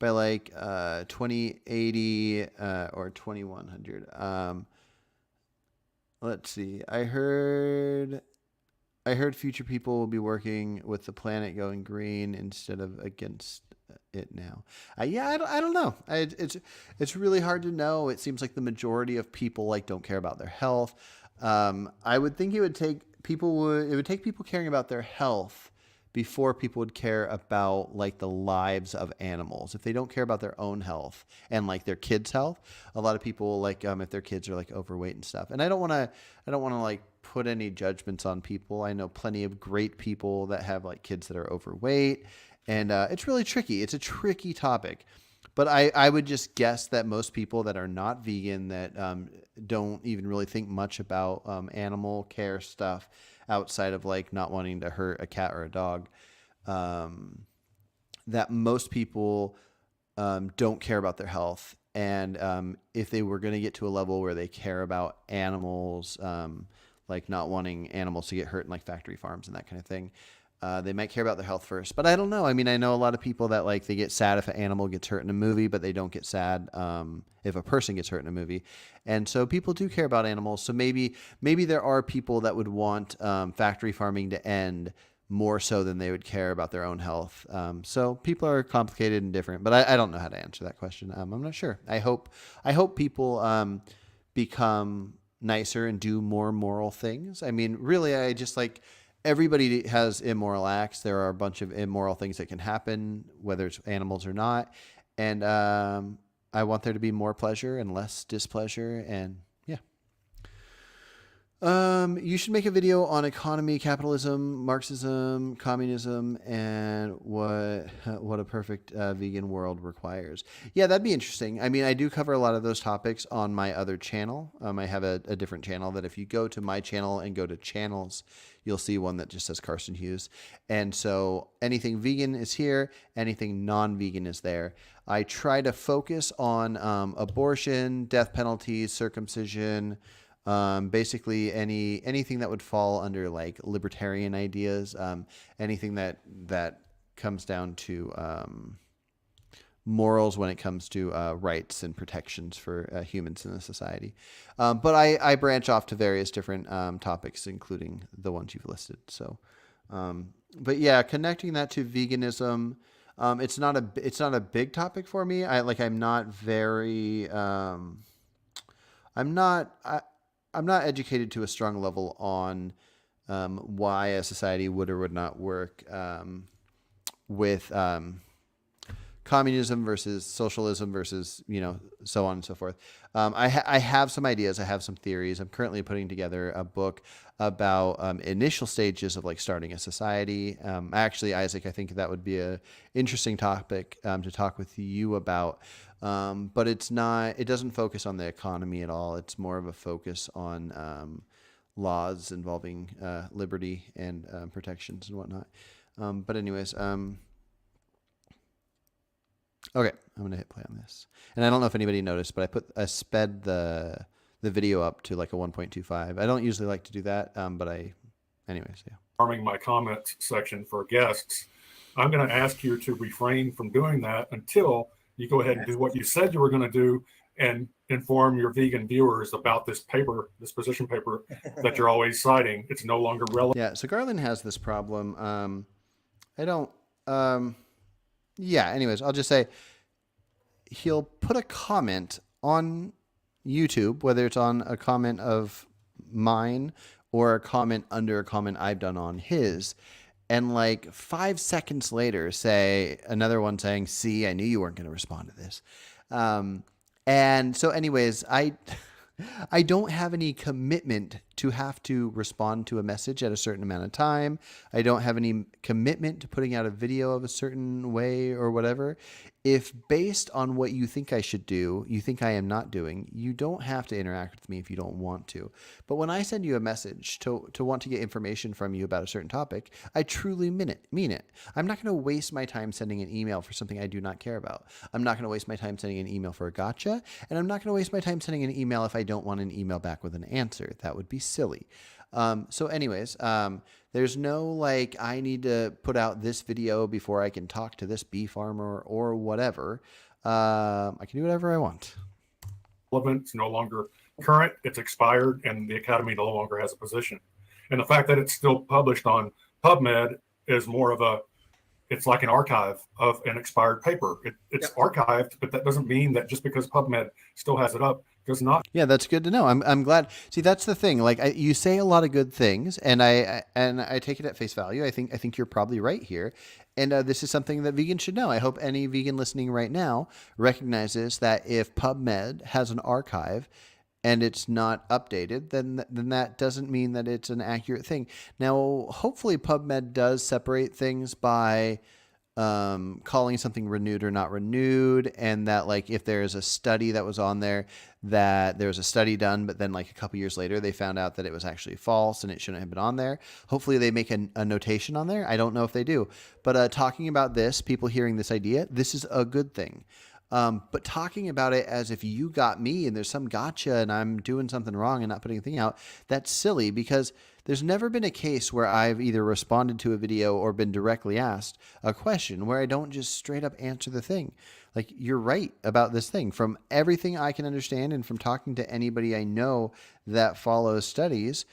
Speaker 3: by like 2080 or 2100? Let's see. I heard I heard future people will be working with the planet going green instead of against it now. Yeah, I don't know. It's really hard to know. It seems like the majority of people like don't care about their health. I would think it would take people caring about their health before people would care about like the lives of animals. If they don't care about their own health and like their kids' health, a lot of people like if their kids are like overweight and stuff. And I don't want to like put any judgments on people. I know plenty of great people that have like kids that are overweight, and it's really tricky. It's a tricky topic. But I would just guess that most people that are not vegan, that don't even really think much about animal care stuff outside of like not wanting to hurt a cat or a dog, that most people don't care about their health. And if they were going to get to a level where they care about animals, like not wanting animals to get hurt in like factory farms and that kind of thing, they might care about their health first. But I don't know. I mean, I know a lot of people that like they get sad if an animal gets hurt in a movie, but they don't get sad if a person gets hurt in a movie. And so people do care about animals. So maybe there are people that would want factory farming to end more so than they would care about their own health. So people are complicated and different, but I don't know how to answer that question. I'm not sure. I hope people become nicer and do more moral things. I mean, really, I just like, everybody has immoral acts. There are a bunch of immoral things that can happen, whether it's animals or not. And I want there to be more pleasure and less displeasure. And yeah. You should make a video on economy, capitalism, Marxism, communism, and what a perfect vegan world requires. Yeah, that'd be interesting. I mean, I do cover a lot of those topics on my other channel. I have a different channel that if you go to my channel and go to channels, you'll see one that just says Carson Hughes. And so anything vegan is here, anything non-vegan is there. I try to focus on abortion, death penalties, circumcision, basically anything that would fall under like libertarian ideas, anything that comes down to morals when it comes to rights and protections for humans in the society. But I branch off to various different topics, including the ones you've listed. So, but yeah, connecting that to veganism, it's not a big topic for me. I'm not educated to a strong level on why a society would or would not work with communism versus socialism versus, so on and so forth. I have some ideas. I have some theories. I'm currently putting together a book about initial stages of like starting a society. Actually, Isaac, I think that would be a interesting topic to talk with you about. But it doesn't focus on the economy at all. It's more of a focus on laws involving liberty and protections and whatnot. But anyways, okay, I'm gonna hit play on this. And I don't know if anybody noticed, but I sped the video up to like a 1.25. I don't usually like to do that, but anyways, yeah.
Speaker 1: Farming my comments section for guests, I'm going to ask you to refrain from doing that until you go ahead and do what you said you were going to do and inform your vegan viewers about this position paper that you're always citing. It's no longer relevant.
Speaker 3: Yeah, so Garland has this problem. Anyways, I'll just say he'll put a comment on YouTube, whether it's on a comment of mine or a comment under a comment I've done on his, and like 5 seconds later say another one saying, "See, I knew you weren't going to respond to this." And so anyways, I don't have any commitment to have to respond to a message at a certain amount of time. I don't have any commitment to putting out a video of a certain way or whatever. If based on what you think I should do, you think I am not doing, you don't have to interact with me if you don't want to. But when I send you a message to want to get information from you about a certain topic, I truly mean it. I'm not going to waste my time sending an email for something I do not care about. I'm not going to waste my time sending an email for a gotcha. And I'm not going to waste my time sending an email if I don't want an email back with an answer. That would be silly. So anyways, there's no like, I need to put out this video before I can talk to this bee farmer or whatever. I can do whatever I want.
Speaker 1: It's no longer current. It's expired, and the Academy no longer has a position. And the fact that it's still published on PubMed is more of it's like an archive of an expired paper. It's archived, but that doesn't mean that just because PubMed still has it up does not.
Speaker 3: Yeah, that's good to know. I'm glad. See, that's the thing. Like you say a lot of good things, and I take it at face value. I think you're probably right here, and this is something that vegans should know. I hope any vegan listening right now recognizes that if PubMed has an archive and it's not updated, then that doesn't mean that it's an accurate thing. Now, hopefully, PubMed does separate things by calling something renewed or not renewed, and that like if there's a study that was on there, that there's a study done, but then like a couple years later they found out that it was actually false and it shouldn't have been on there. Hopefully they make a notation on there. I don't know if they do, but talking about this, people hearing this idea, this is a good thing. But talking about it as if you got me and there's some gotcha and I'm doing something wrong and not putting a thing out, that's silly, because there's never been a case where I've either responded to a video or been directly asked a question where I don't just straight up answer the thing. Like, you're right about this thing. From everything I can understand and from talking to anybody I know that follows studies,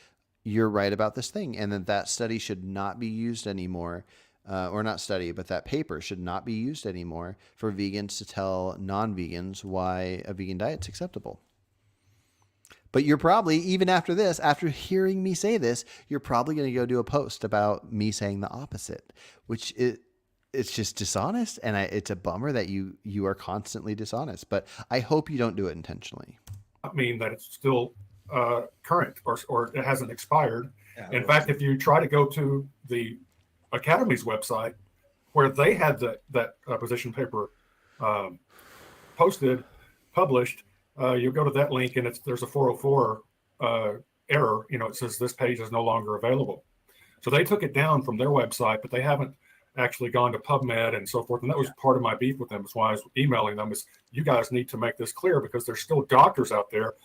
Speaker 3: you're right about this thing. And that study should not be used anymore. Or not study, but that paper should not be used anymore for vegans to tell non-vegans why a vegan diet's acceptable. But you're probably, even after this, after hearing me say this, you're probably going to go do a post about me saying the opposite, which it's just dishonest. And it's a bummer that you are constantly dishonest, but I hope you don't do it intentionally.
Speaker 1: I mean that it's still current or it hasn't expired.
Speaker 2: Yeah,
Speaker 1: In fact, if you try to go to the Academy's website, where they had that position paper published, you go to that link and there's a 404 error. It says this page is no longer available. So they took it down from their website, but they haven't actually gone to PubMed and so forth. And that was part of my beef with them. That's why I was emailing them, is you guys need to make this clear, because there's still doctors out there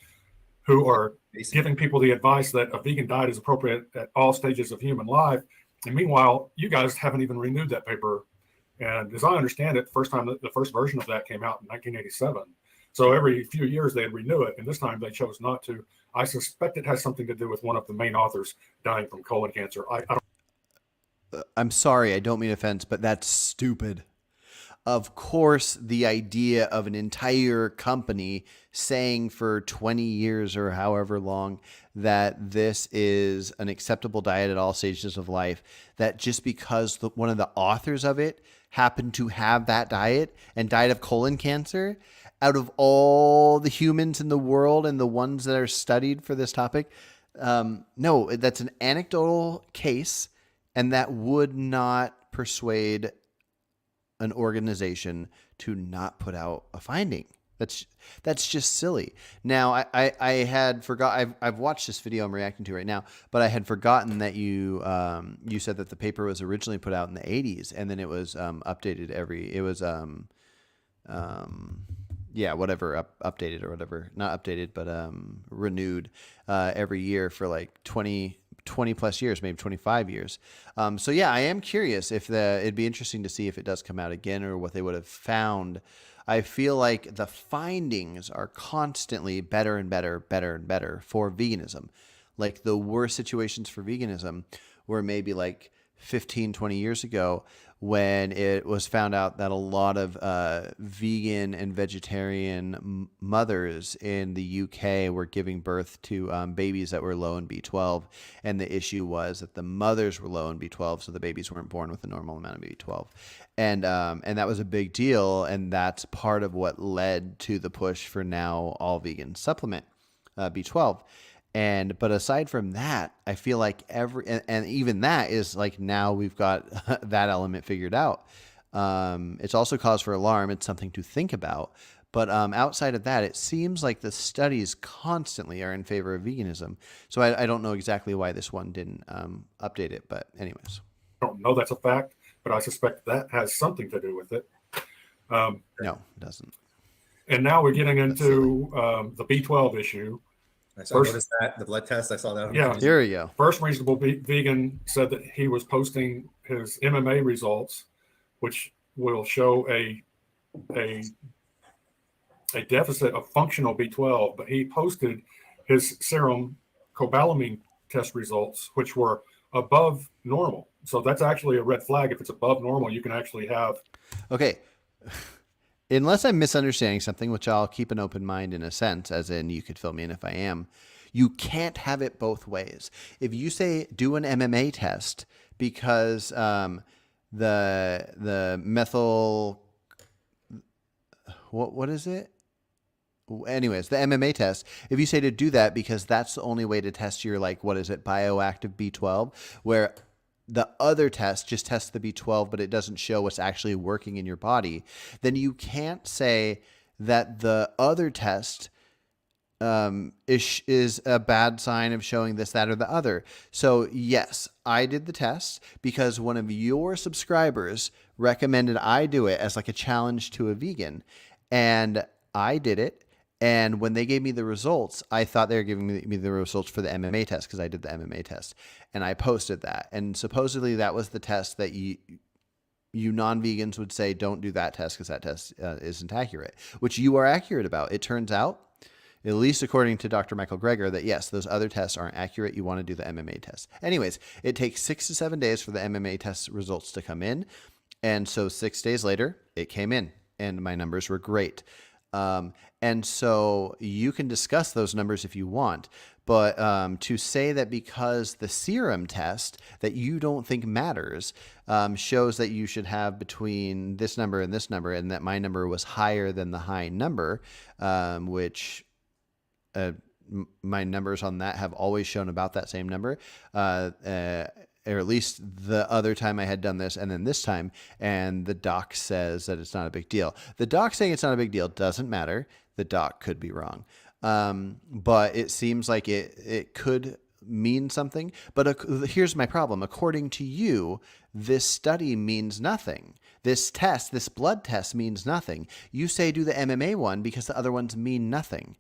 Speaker 1: who are giving people the advice that a vegan diet is appropriate at all stages of human life. And meanwhile, you guys haven't even renewed that paper. And as I understand it, the first version of that came out in 1987. So every few years they'd renew it. And this time they chose not to. I suspect it has something to do with one of the main authors dying from colon cancer.
Speaker 3: I'm sorry, I don't mean offense, but that's stupid. Of course, the idea of an entire company saying for 20 years or however long that this is an acceptable diet at all stages of life, that just because one of the authors of it happened to have that diet and died of colon cancer, out of all the humans in the world and the ones that are studied for this topic, no, that's an anecdotal case, and that would not persuade an organization to not put out a finding. That's just silly. Now, I had forgot. I've watched this video I'm reacting to right now, but I had forgotten that you said that the paper was originally put out in the 80s, and then it was updated updated or whatever, not updated, but renewed every year for like 20 plus years, maybe 25 years. So yeah, I am curious if it'd be interesting to see if it does come out again or what they would have found. I feel like the findings are constantly better and better for veganism. Like the worst situations for veganism were maybe like 15, 20 years ago, when it was found out that a lot of vegan and vegetarian mothers in the UK were giving birth to babies that were low in B12. And the issue was that the mothers were low in B12, so the babies weren't born with a normal amount of B12. And that was a big deal. And that's part of what led to the push for now all vegan supplement B12. But aside from that, I feel like and even that is like, now we've got that element figured out. It's also cause for alarm. It's something to think about. But outside of that, it seems like the studies constantly are in favor of veganism. So I don't know exactly why this one didn't update it. But anyways.
Speaker 1: I don't know that's a fact, but I suspect that has something to do with it.
Speaker 3: No, it doesn't.
Speaker 1: And now we're getting into the B12 issue.
Speaker 2: I noticed that the blood test. I saw that.
Speaker 1: Yeah,
Speaker 3: here we go.
Speaker 1: First Reasonable Vegan said that he was posting his MMA results, which will show a deficit of functional B12, but he posted his serum cobalamin test results, which were above normal. So that's actually a red flag. If it's above normal, you can actually have.
Speaker 3: Okay. Unless I'm misunderstanding something, which I'll keep an open mind in a sense, as in you could fill me in if I am, you can't have it both ways. If you say do an MMA test because the methyl, what is it? Anyways, the MMA test, if you say to do that because that's the only way to test your, like, what is it, bioactive B12, where the other test just tests the B12, but it doesn't show what's actually working in your body, then you can't say that the other test is a bad sign of showing this, that, or the other. So yes, I did the test because one of your subscribers recommended I do it as like a challenge to a vegan, and I did it. And when they gave me the results, I thought they were giving me the results for the MMA test because I did the MMA test, and I posted that. And supposedly that was the test that you non-vegans would say, don't do that test because that test isn't accurate, which you are accurate about. It turns out, at least according to Dr. Michael Greger, that yes, those other tests aren't accurate. You want to do the MMA test. Anyways, it takes 6 to 7 days for the MMA test results to come in. And so 6 days later, it came in and my numbers were great. And so you can discuss those numbers if you want, but to say that because the serum test that you don't think matters shows that you should have between this number and that my number was higher than the high number, which my numbers on that have always shown about that same number, or at least the other time I had done this and then this time, and the doc says that it's not a big deal. The doc saying it's not a big deal doesn't matter. The doc could be wrong. But it seems like it could mean something. But here's my problem. According to you, this study means nothing. This test, this blood test means nothing. You say do the MMA one because the other ones mean nothing.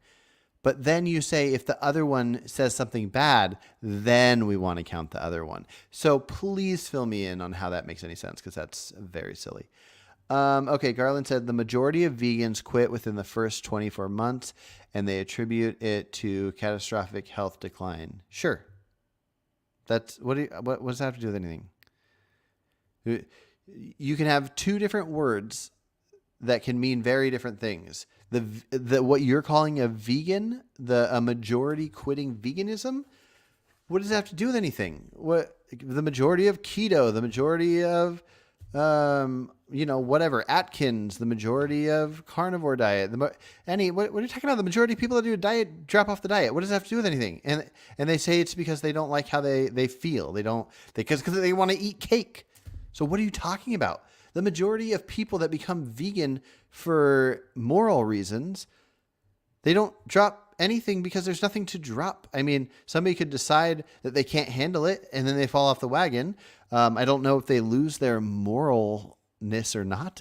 Speaker 3: But then you say if the other one says something bad, then we want to count the other one. So please fill me in on how that makes any sense, because that's very silly. Okay, Garland said the majority of vegans quit within the first 24 months, and they attribute it to catastrophic health decline. Sure. What does that have to do with anything? You can have two different words that can mean very different things. What you're calling a vegan, a majority quitting veganism, what does that have to do with anything? What the majority of keto, the majority of whatever Atkins, the majority of carnivore diet, what are you talking about? The majority of people that do a diet drop off the diet. What does that have to do with anything? And they say it's because they don't like how they feel. Because they want to eat cake. So what are you talking about? The majority of people that become vegan for moral reasons, they don't drop anything because there's nothing to drop. I mean, somebody could decide that they can't handle it and then they fall off the wagon. I don't know if they lose their moralness or not.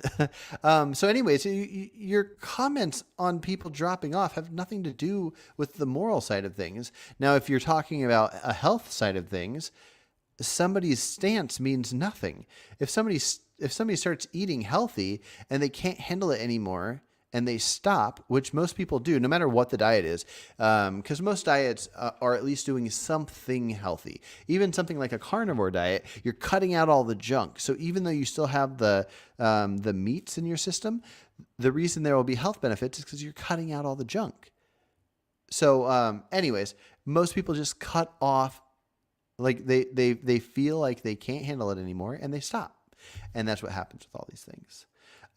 Speaker 3: So anyways, your comments on people dropping off have nothing to do with the moral side of things. Now, if you're talking about a health side of things, somebody's stance means nothing. If somebody starts eating healthy and they can't handle it anymore and they stop, which most people do, no matter what the diet is, because most diets are at least doing something healthy. Even something like a carnivore diet, you're cutting out all the junk. So even though you still have the meats in your system, the reason there will be health benefits is because you're cutting out all the junk. So anyways, most people just cut off. Like they feel like they can't handle it anymore and they stop. And that's what happens with all these things.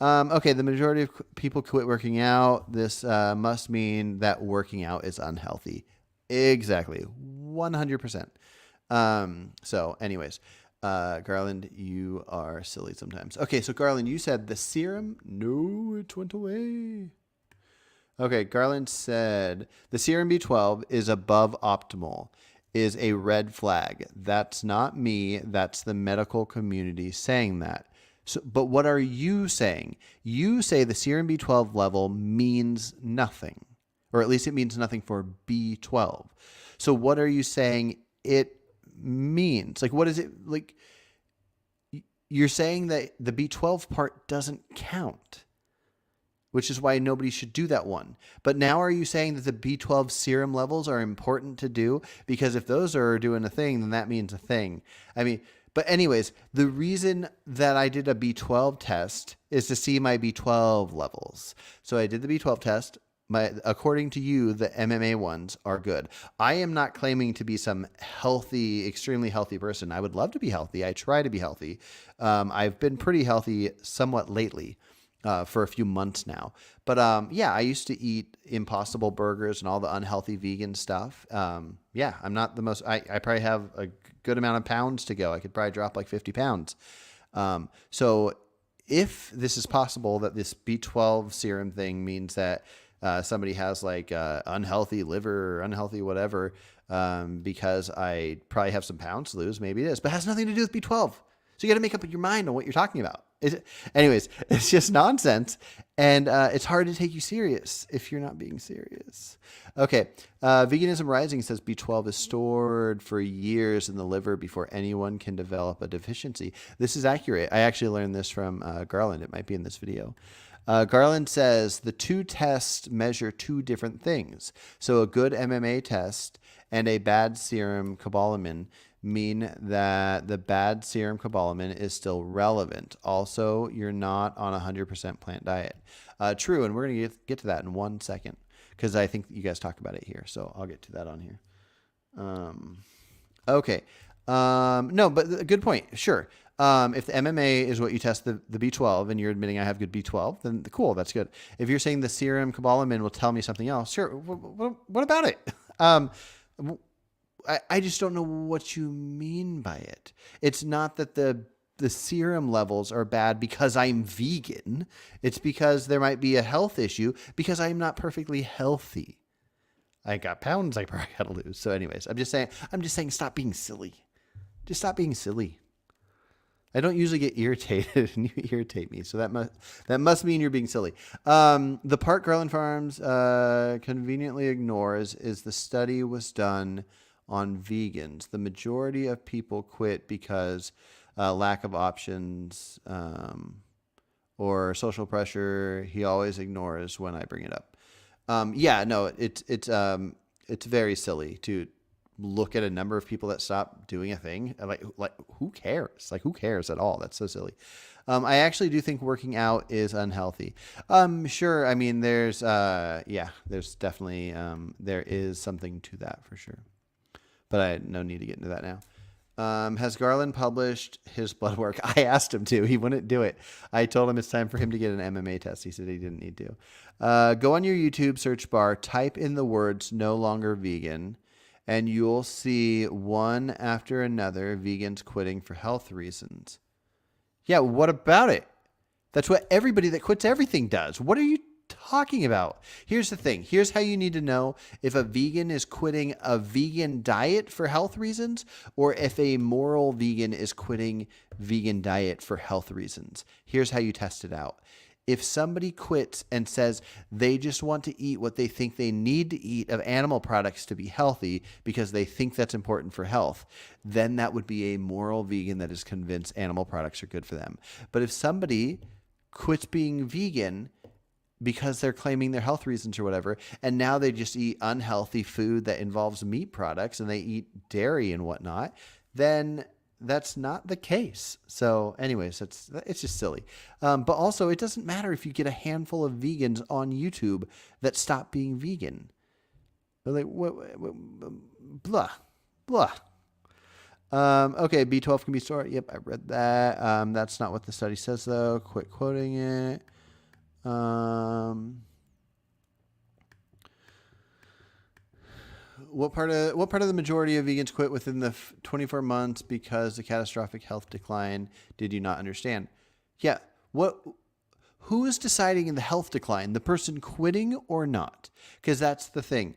Speaker 3: Okay, the majority of people quit working out. This must mean that working out is unhealthy. Exactly. 100%. So anyways, Garland, you are silly sometimes. Okay, so Garland, you said the serum. No, it went away. Okay, Garland said the serum B12 is above optimal. Is a red flag. That's not me. That's the medical community saying that. So, but what are you saying? You say the serum B12 level means nothing, or at least it means nothing for B12. So what are you saying it means? Like, what is it like? You're saying that the B12 part doesn't count, which is why nobody should do that one. But now are you saying that the B12 serum levels are important to do? Because if those are doing a thing, then that means a thing. I mean, but anyways, the reason that I did a B12 test is to see my B12 levels. So I did the B12 test. According to you, the MMA ones are good. I am not claiming to be some healthy, extremely healthy person. I would love to be healthy. I try to be healthy. I've been pretty healthy somewhat lately. For a few months now. But yeah, I used to eat Impossible burgers and all the unhealthy vegan stuff. Yeah, I'm not the most, I probably have a good amount of pounds to go. I could probably drop like 50 pounds. So if this is possible, that this B12 serum thing means that somebody has like unhealthy liver or unhealthy whatever, because I probably have some pounds to lose, maybe it is, but it has nothing to do with B12. So you got to make up your mind on what you're talking about. Anyways, it's just nonsense. And it's hard to take you serious if you're not being serious. Okay. Veganism Rising says B12 is stored for years in the liver before anyone can develop a deficiency. This is accurate. I actually learned this from Garland. It might be in this video. Garland says the two tests measure two different things. So a good MMA test and a bad serum cobalamin mean that the bad serum cobalamin is still relevant. Also, you're not on a 100% plant diet. True, and we're going to get to that in 1 second because I think you guys talk about it here. So I'll get to that on here. Okay. No, but good point. Sure. If the MMA is what you test the B12 and you're admitting I have good B12, then cool, that's good. If you're saying the serum cobalamin will tell me something else, sure. What about it? I just don't know what you mean by it. It's not that the serum levels are bad because I'm vegan. It's because there might be a health issue because I'm not perfectly healthy. I got pounds I probably got to lose. So anyways, I'm just saying stop being silly. Just stop being silly. I don't usually get irritated and you irritate me. So that must mean you're being silly. The part Garland Farms conveniently ignores is the study was done on vegans. The majority of people quit because lack of options or social pressure. He always ignores when I bring it up. Yeah, no, it's very silly to look at a number of people that stop doing a thing. Like who cares? Like who cares at all? That's so silly. I actually do think working out is unhealthy. Sure. I mean, there's definitely, there is something to that for sure. But I had no need to get into that now. Has Garland published his blood work? I asked him to. He wouldn't do it. I told him it's time for him to get an MMA test. He said he didn't need to. Go on your YouTube search bar, type in the words "no longer vegan," and you'll see one after another vegans quitting for health reasons. Yeah, what about it? That's what everybody that quits everything does. What are you talking about? Here's the thing. Here's how you need to know if a vegan is quitting a vegan diet for health reasons or if a moral vegan is quitting vegan diet for health reasons. Here's how you test it out. If somebody quits and says they just want to eat what they think they need to eat of animal products to be healthy because they think that's important for health, then that would be a moral vegan that is convinced animal products are good for them. But if somebody quits being vegan because they're claiming their health reasons or whatever, and now they just eat unhealthy food that involves meat products and they eat dairy and whatnot, then that's not the case. So anyways, it's just silly. But also it doesn't matter if you get a handful of vegans on YouTube that stop being vegan. They're like, blah, blah. Okay, B12 can be stored. Yep, I read that. That's not what the study says though. Quit quoting it. What part of the majority of vegans quit within the 24 months because the catastrophic health decline did you not understand? Yeah. Who is deciding in the health decline, the person quitting or not? Because that's the thing.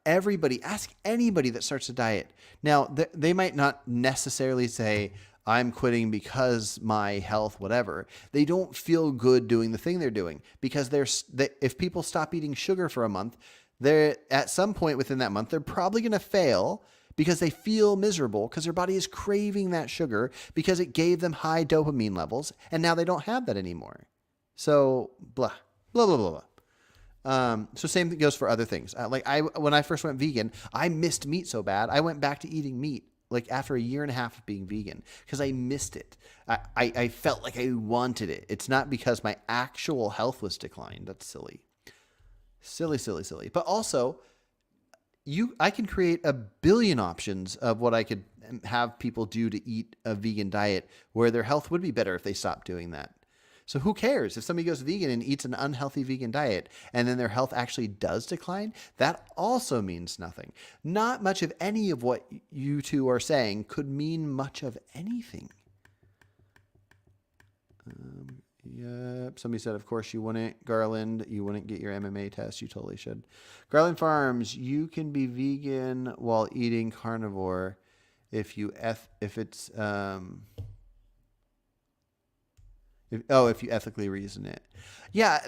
Speaker 3: Everybody, ask anybody that starts a diet. Now, they might not necessarily say, I'm quitting because my health, whatever. They don't feel good doing the thing they're doing because if people stop eating sugar for a month, they're at some point within that month, they're probably going to fail because they feel miserable because their body is craving that sugar because it gave them high dopamine levels and now they don't have that anymore. So blah. blah, blah, blah, blah. So same thing goes for other things. When I first went vegan, I missed meat so bad. I went back to eating meat like after a year and a half of being vegan because I missed it. I felt like I wanted it. It's not because my actual health was declined. That's silly. Silly, silly, silly. But also, I can create a billion options of what I could have people do to eat a vegan diet where their health would be better if they stopped doing that. So who cares if somebody goes vegan and eats an unhealthy vegan diet and then their health actually does decline? That also means nothing. Not much of any of what you two are saying could mean much of anything. Yep. Somebody said, of course you wouldn't. Garland, you wouldn't get your MMA test. You totally should. Garland Farms, you can be vegan while eating carnivore if you ethically reason it. Yeah,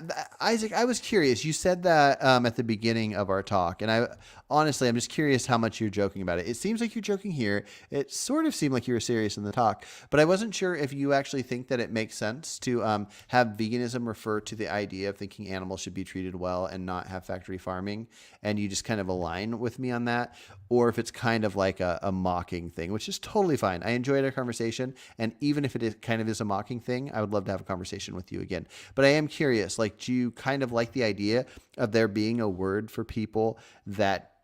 Speaker 3: Isaac, I was curious. You said that at the beginning of our talk, and I'm just curious how much you're joking about it. It seems like you're joking here. It sort of seemed like you were serious in the talk, but I wasn't sure if you actually think that it makes sense to have veganism refer to the idea of thinking animals should be treated well and not have factory farming, and you just kind of align with me on that, or if it's kind of like a mocking thing, which is totally fine. I enjoyed our conversation, and even if it is kind of is a mocking thing, I would love to have a conversation with you again. But I am curious, like, do you kind of like the idea of there being a word for people that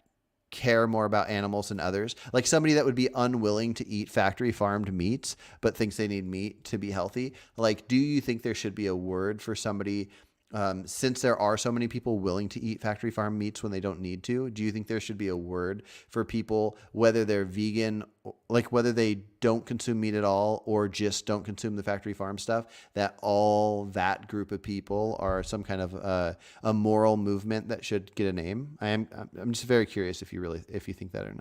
Speaker 3: care more about animals than others? Like somebody that would be unwilling to eat factory farmed meats, but thinks they need meat to be healthy. Like, do you think there should be a word for somebody, since there are so many people willing to eat factory farm meats when they don't need to? Do you think there should be a word for people, whether they're vegan, like whether they don't consume meat at all or just don't consume the factory farm stuff, that all that group of people are some kind of a moral movement that should get a name? I'm just very curious if you think that or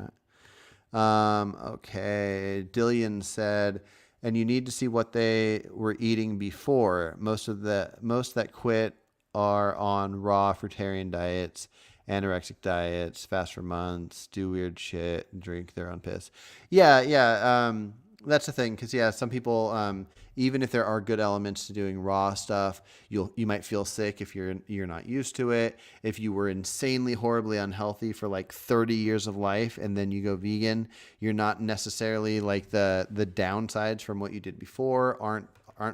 Speaker 3: not. Okay. Dillian said, and you need to see what they were eating before. Most that quit are on raw fruitarian diets, anorexic diets, fast for months, do weird shit, drink their own piss. Yeah. That's the thing, because some people, even if there are good elements to doing raw stuff, you might feel sick if you're not used to it. If you were insanely horribly unhealthy for like 30 years of life and then you go vegan, you're not necessarily like the downsides from what you did before aren't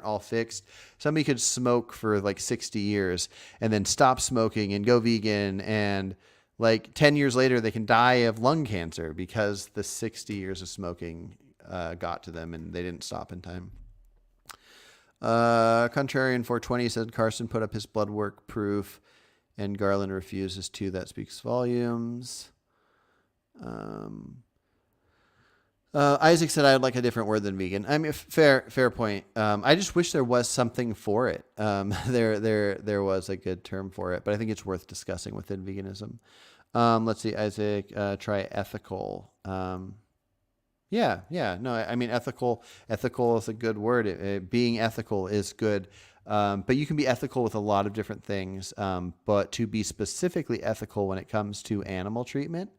Speaker 3: all fixed. Somebody could smoke for like 60 years and then stop smoking and go vegan, and like 10 years later they can die of lung cancer because the 60 years of smoking got to them and they didn't stop in time. Contrarian 420 said Carson put up his blood work proof and Garland refuses to. That speaks volumes. Isaac said I would like a different word than vegan. I mean, fair point. I just wish there was something for it. There was a good term for it, but I think it's worth discussing within veganism. Let's see, Isaac, try ethical. Yeah. No, I mean, ethical is a good word. Being ethical is good. But you can be ethical with a lot of different things. But to be specifically ethical when it comes to animal treatment,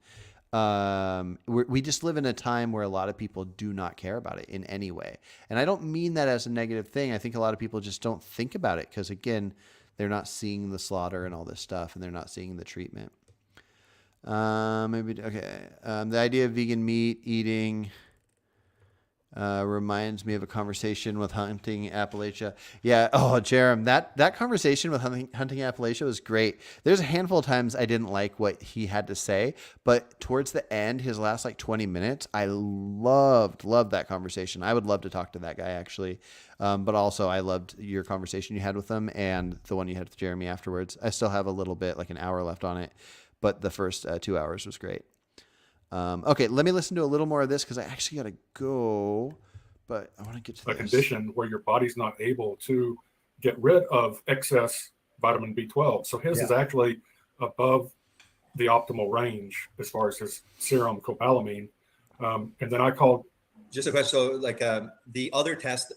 Speaker 3: we just live in a time where a lot of people do not care about it in any way. And I don't mean that as a negative thing. I think a lot of people just don't think about it because, again, they're not seeing the slaughter and all this stuff, and they're not seeing the treatment. The idea of vegan meat eating reminds me of a conversation with Hunting Appalachia. Yeah. Oh, Jerem, that conversation with Hunting Appalachia was great. There's a handful of times I didn't like what he had to say, but towards the end, his last like 20 minutes, I loved that conversation. I would love to talk to that guy actually. But also I loved your conversation you had with him and the one you had with Jeremy afterwards. I still have a little bit, like an hour left on it, but the first 2 hours was great. Okay, let me listen to a little more of this because I actually got to go, but I want to get to
Speaker 1: a
Speaker 3: this.
Speaker 1: Condition where your body's not able to get rid of excess vitamin B12. So his is actually above the optimal range as far as his serum cobalamin. And then I called.
Speaker 2: Just a question. So like the other test,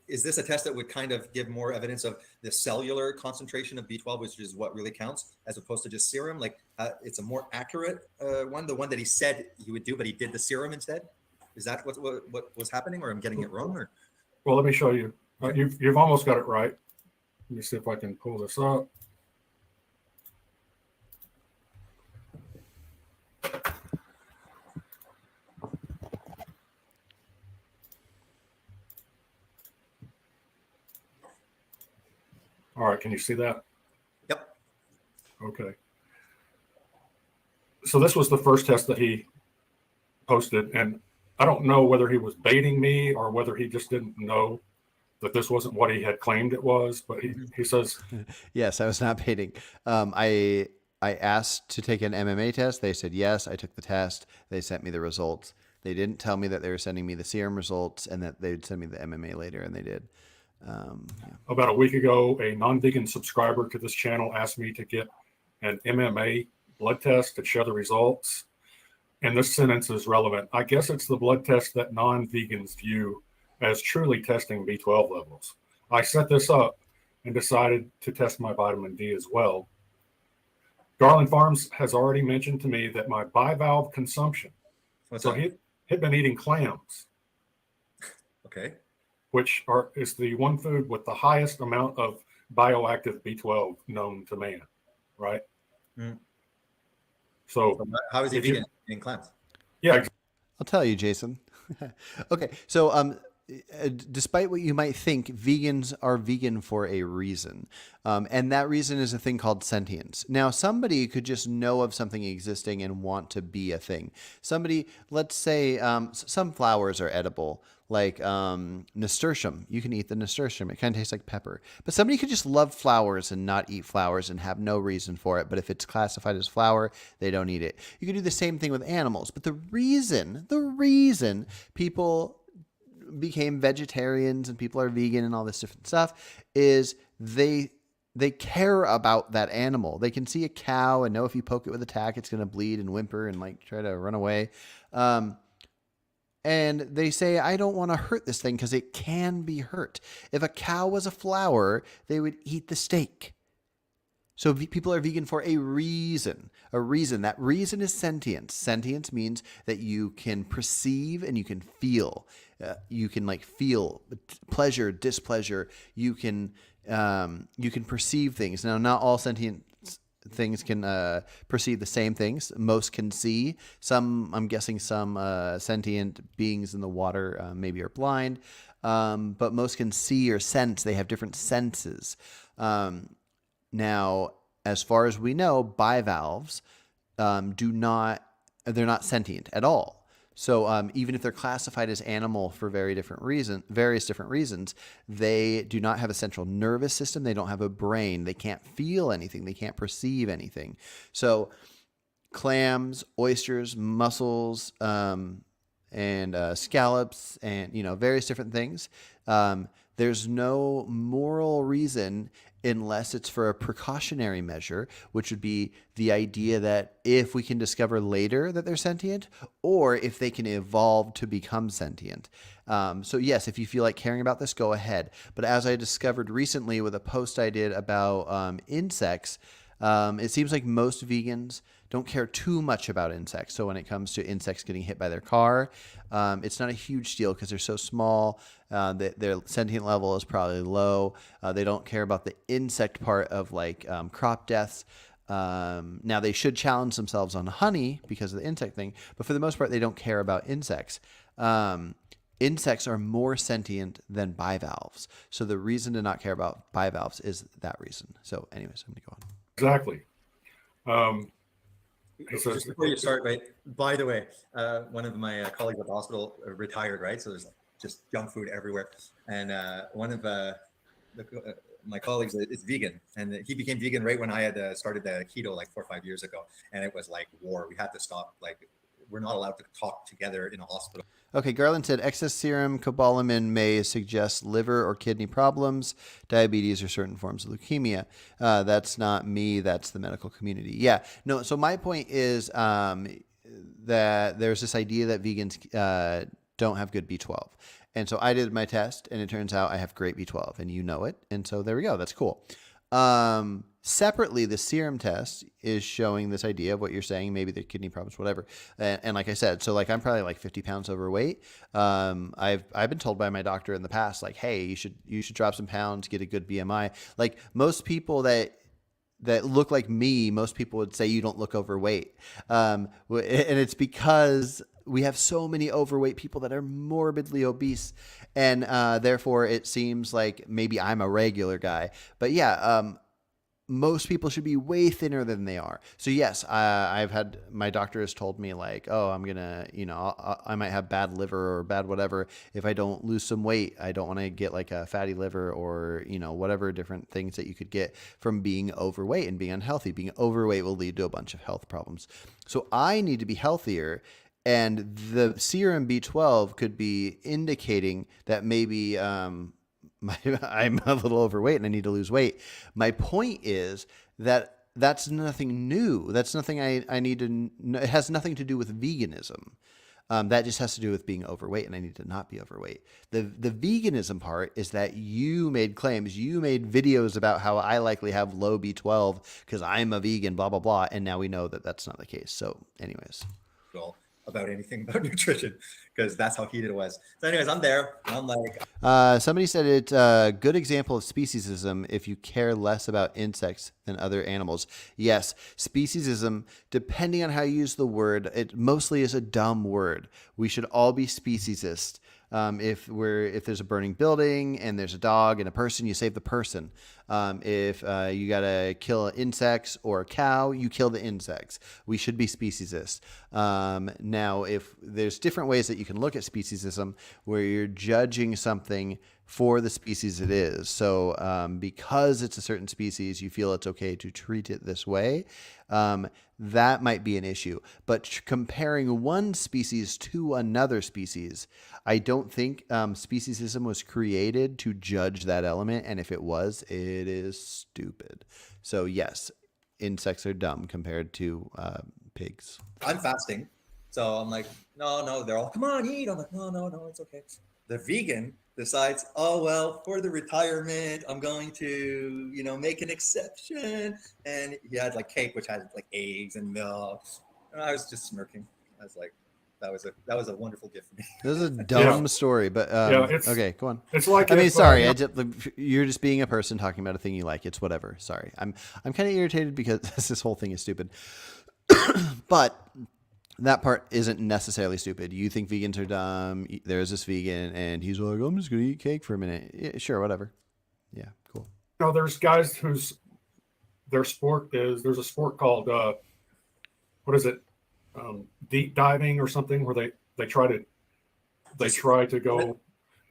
Speaker 2: is this a test that would kind of give more evidence of the cellular concentration of B12, which is what really counts, as opposed to just serum? Like it's a more accurate one, the one that he said he would do, but he did the serum instead? Is that what was happening, or I'm getting it wrong? Or?
Speaker 1: Well, let me show you. You've almost got it right. Let me see if I can pull this up. All right, can you see that?
Speaker 2: Yep.
Speaker 1: Okay. So this was the first test that he posted, and I don't know whether he was baiting me or whether he just didn't know that this wasn't what he had claimed it was. But he says,
Speaker 3: Yes, I was not baiting. I asked to take an MMA test. They said yes. I took the test. They sent me the results. They didn't tell me that they were sending me the serum results and that they'd send me the MMA later, and they did. Yeah.
Speaker 1: about a week ago, a non-vegan subscriber to this channel asked me to get an MMA blood test to show the results. And this sentence is relevant. I guess it's the blood test that non-vegans view as truly testing B12 levels. I set this up and decided to test my vitamin D as well. Garland Farms has already mentioned to me that my bivalve consumption.
Speaker 2: What's
Speaker 1: So
Speaker 2: that?
Speaker 1: he had been eating clams,
Speaker 2: Okay.
Speaker 1: which is the one food with the highest amount of bioactive B12 known to man, right?
Speaker 2: Mm.
Speaker 1: So
Speaker 2: So how is he
Speaker 1: if you-
Speaker 2: vegan in clams?
Speaker 1: yeah,
Speaker 3: I'll tell you, Jason. Okay, so despite what you might think, vegans are vegan for a reason. And that reason is a thing called sentience. Now, somebody could just know of something existing and want to be a thing. Somebody, let's say some flowers are edible, like nasturtium. You can eat the nasturtium. It kind of tastes like pepper. But somebody could just love flowers and not eat flowers and have no reason for it. But if it's classified as flower, they don't eat it. You can do the same thing with animals. But the reason people became vegetarians and people are vegan and all this different stuff is they care about that animal. They can see a cow and know if you poke it with a tack, it's going to bleed and whimper and like try to run away. And they say, I don't want to hurt this thing because it can be hurt. If a cow was a flower, they would eat the steak. So people are vegan for a reason. A reason. That reason is sentience. Sentience means that you can perceive and you can feel. You can like feel pleasure, displeasure. You can perceive things. Now, not all sentient things can perceive the same things. Most can see. Some, I'm guessing, some sentient beings in the water maybe are blind, but most can see or sense. They have different senses. Now, as far as we know, bivalves they're not sentient at all. So even if they're classified as animal for various different reasons, they do not have a central nervous system. They don't have a brain. They can't feel anything. They can't perceive anything. So clams, oysters, mussels, and scallops, and various different things. There's no moral reason unless it's for a precautionary measure, which would be the idea that if we can discover later that they're sentient, or if they can evolve to become sentient. So yes, if you feel like caring about this, go ahead. But as I discovered recently with a post I did about insects, it seems like most vegans don't care too much about insects. So when it comes to insects getting hit by their car, it's not a huge deal because they're so small. Their sentient level is probably low. They don't care about the insect part of like crop deaths. Now they should challenge themselves on honey because of the insect thing, but for the most part, they don't care about insects. Insects are more sentient than bivalves. So the reason to not care about bivalves is that reason. So anyways, I'm going to go on.
Speaker 1: exactly.
Speaker 2: Just before you start, right? By the way, one of my colleagues at the hospital retired, right? So there's like just junk food everywhere. And one of my colleagues is vegan, and he became vegan right when I had started the keto like 4 or 5 years ago. And it was like war. We had to stop. Like, we're not allowed to talk together in a hospital.
Speaker 3: Okay, Garland said excess serum cobalamin may suggest liver or kidney problems, diabetes, or certain forms of leukemia. That's not me. That's the medical community. Yeah. No, so my point is that there's this idea that vegans don't have good B12. And so I did my test, and it turns out I have great B12, and you know it. And so there we go. That's cool. Separately, the serum test is showing this idea of what you're saying, maybe the kidney problems, whatever. And like I said, so like I'm probably like 50 pounds overweight. I've been told by my doctor in the past, like, hey, you should drop some pounds, get a good BMI. Like most people that look like me, most people would say you don't look overweight. And it's because we have so many overweight people that are morbidly obese. And therefore, it seems like maybe I'm a regular guy. But yeah, most people should be way thinner than they are. So yes, I've had, my doctor has told me like, oh, I'm going to, I might have bad liver or bad whatever if I don't lose some weight. I don't want to get like a fatty liver or, whatever different things that you could get from being overweight and being unhealthy. Being overweight will lead to a bunch of health problems. So I need to be healthier. And the serum B12 could be indicating that maybe, I'm a little overweight and I need to lose weight. My point is that that's nothing new. That's nothing I need to. It has nothing to do with veganism. That just has to do with being overweight, and I need to not be overweight. The veganism part is that you made claims, you made videos about how I likely have low B12 because I'm a vegan, blah blah blah, and now we know that that's not the case. So, anyways.
Speaker 2: Well, about anything about nutrition, because that's how heated it was. So anyways, I'm there. And I'm like,
Speaker 3: somebody said it's a good example of speciesism if you care less about insects than other animals. Yes, speciesism, depending on how you use the word, it mostly is a dumb word. We should all be speciesist. If there's a burning building and there's a dog and a person, you save the person. If you gotta kill insects or a cow, you kill the insects. We should be speciesist. Now, if there's different ways that you can look at speciesism, where you're judging something for the species it is. So because it's a certain species, you feel it's okay to treat it this way. That might be an issue. But comparing one species to another species, I don't think speciesism was created to judge that element. And if it was, it is stupid. So yes, insects are dumb compared to pigs.
Speaker 2: I'm fasting. So I'm like, no, they're all, come on, eat. I'm like, no, it's okay. The vegan decides, oh, well, for the retirement, I'm going to, make an exception. And he had like cake, which had like eggs and milk. And I was just smirking. I was like, that was a wonderful gift for me.
Speaker 3: This is a dumb story, but okay, go on.
Speaker 1: It's like,
Speaker 3: I mean, sorry, you're just being a person talking about a thing you like. It's whatever. Sorry, I'm kind of irritated because this whole thing is stupid. But that part isn't necessarily stupid. You think vegans are dumb. There's this vegan, and he's like, I'm just gonna eat cake for a minute. Yeah, sure, whatever. Yeah, cool.
Speaker 1: There's guys whose their sport is, there's a sport called what is it? Deep diving or something, where they try to go,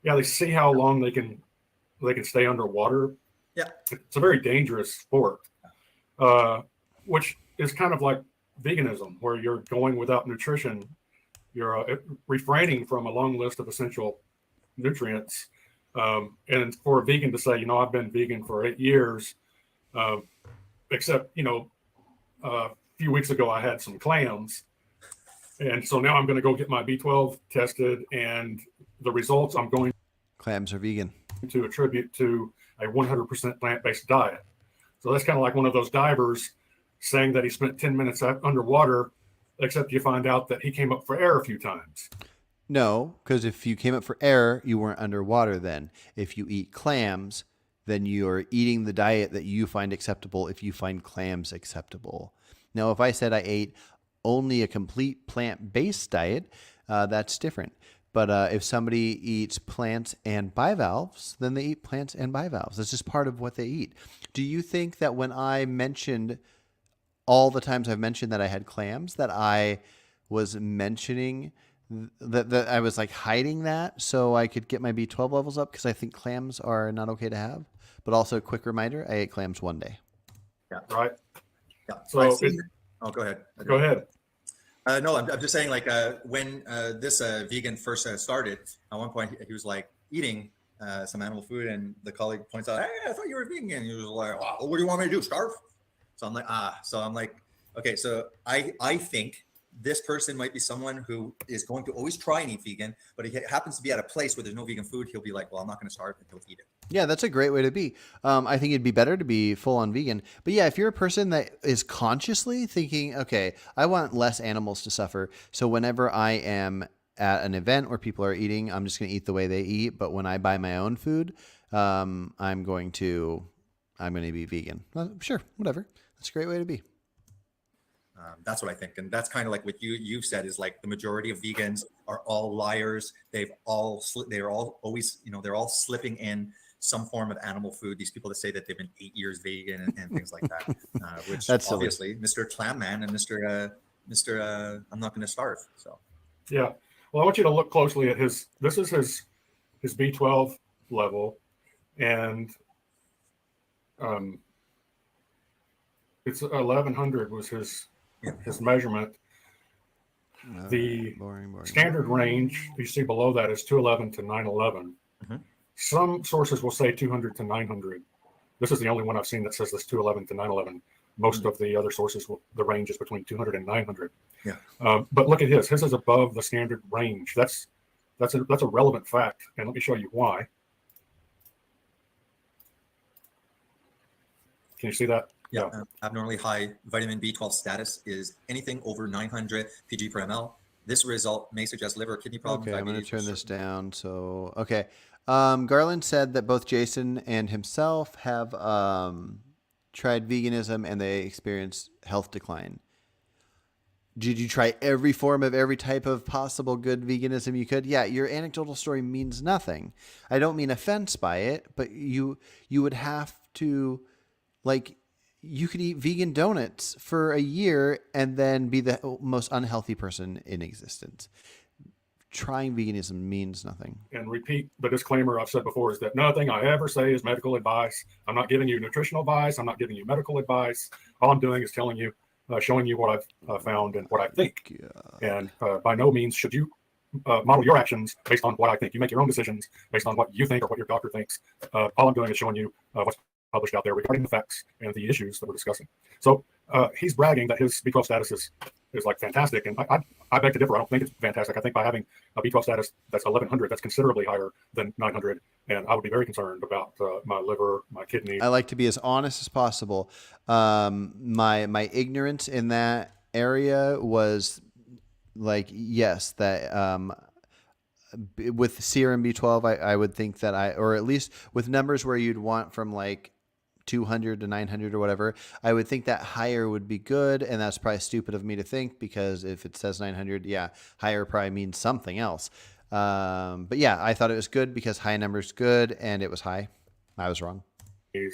Speaker 1: they see how long they can stay underwater.
Speaker 2: Yeah,
Speaker 1: it's a very dangerous sport, which is kind of like veganism, where you're going without nutrition. You're refraining from a long list of essential nutrients. And for a vegan to say, I've been vegan for 8 years, except, a few weeks ago I had some clams. And so now I'm going to go get my B12 tested, and the results I'm going
Speaker 3: clams are vegan
Speaker 1: to attribute to a 100% plant-based diet. So that's kind of like one of those divers saying that he spent 10 minutes underwater, except you find out that he came up for air a few times.
Speaker 3: No, because if you came up for air, you weren't underwater then. If you eat clams, then you're eating the diet that you find acceptable if you find clams acceptable. Now, if I said I ate only a complete plant-based diet, that's different. But if somebody eats plants and bivalves, then they eat plants and bivalves. That's just part of what they eat. Do you think that when I mentioned all the times I've mentioned that I had clams, that I was mentioning that I was like hiding that so I could get my B12 levels up? Because I think clams are not okay to have. But also, a quick reminder, I ate clams one day.
Speaker 2: Yeah.
Speaker 1: Right.
Speaker 2: Yeah.
Speaker 1: So
Speaker 2: go ahead.
Speaker 1: Go ahead.
Speaker 2: No, I'm just saying, like, when this vegan first started, at one point he was like eating some animal food, and the colleague points out, hey, I thought you were vegan. And he was like, oh, what do you want me to do, starve? So I'm like, So I'm like, okay, so I think this person might be someone who is going to always try and eat vegan, but he happens to be at a place where there's no vegan food. He'll be like, well, I'm not going to starve, and he'll eat it.
Speaker 3: Yeah, that's a great way to be. I think it'd be better to be full on vegan. But yeah, if you're a person that is consciously thinking, okay, I want less animals to suffer. So whenever I am at an event where people are eating, I'm just going to eat the way they eat. But when I buy my own food, I'm going to be vegan. Well, sure, whatever. That's a great way to be.
Speaker 2: That's what I think. And that's kind of like what you've said is like the majority of vegans are all liars. They're all always, they're all slipping in some form of animal food. These people that say that they've been 8 years vegan and things like that, which
Speaker 3: That's
Speaker 2: obviously Mr. Clam Man and Mr. I'm not going to starve. So,
Speaker 1: Yeah. Well, I want you to look closely at this is his B12 level, and it's 1100 was his measurement. The
Speaker 3: boring.
Speaker 1: standard range you see below that is 211 to 911.
Speaker 2: Mhm.
Speaker 1: Some sources will say 200 to 900. This is the only one I've seen that says this 211 to 911. Most of the other sources, the range is between 200 and 900.
Speaker 2: Yeah.
Speaker 1: But look at his. His is above the standard range. That's a relevant fact, and let me show you why. Can you see that?
Speaker 2: yeah. Abnormally high vitamin B12 status is anything over 900 pg per ml. This result may suggest liver or kidney problems.
Speaker 3: Okay, I'm going to
Speaker 2: diabetes,
Speaker 3: turn this down. So, okay. Garland said that both Jason and himself have tried veganism and they experienced health decline. Did you try every form of every type of possible good veganism you could? Yeah, your anecdotal story means nothing. I don't mean offense by it, but you would have to, like, you could eat vegan donuts for a year and then be the most unhealthy person in existence. Trying veganism means nothing.
Speaker 1: And repeat the disclaimer I've said before is that nothing I ever say is medical advice. I'm not giving you nutritional advice. I'm not giving you medical advice. All I'm doing is telling you, showing you what I've found and what I think. And by no means should you model your actions based on what I think. You make your own decisions based on what you think or what your doctor thinks. All I'm doing is showing you what's published out there regarding the facts and the issues that we're discussing. So he's bragging that his B12 status is like fantastic, and I beg to differ. I don't think it's fantastic. I think by having a B12 status that's 1100, that's considerably higher than 900, and I would be very concerned about my liver, my kidney.
Speaker 3: I like to be as honest as possible. My ignorance in that area was like, yes, that with serum B12, I would think that or at least with numbers where you'd want from like 200 to 900 or whatever, I would think that higher would be good. And that's probably stupid of me to think, because if it says 900, yeah, higher probably means something else. But yeah, I thought it was good because high numbers good, and it was high. I was wrong.
Speaker 1: He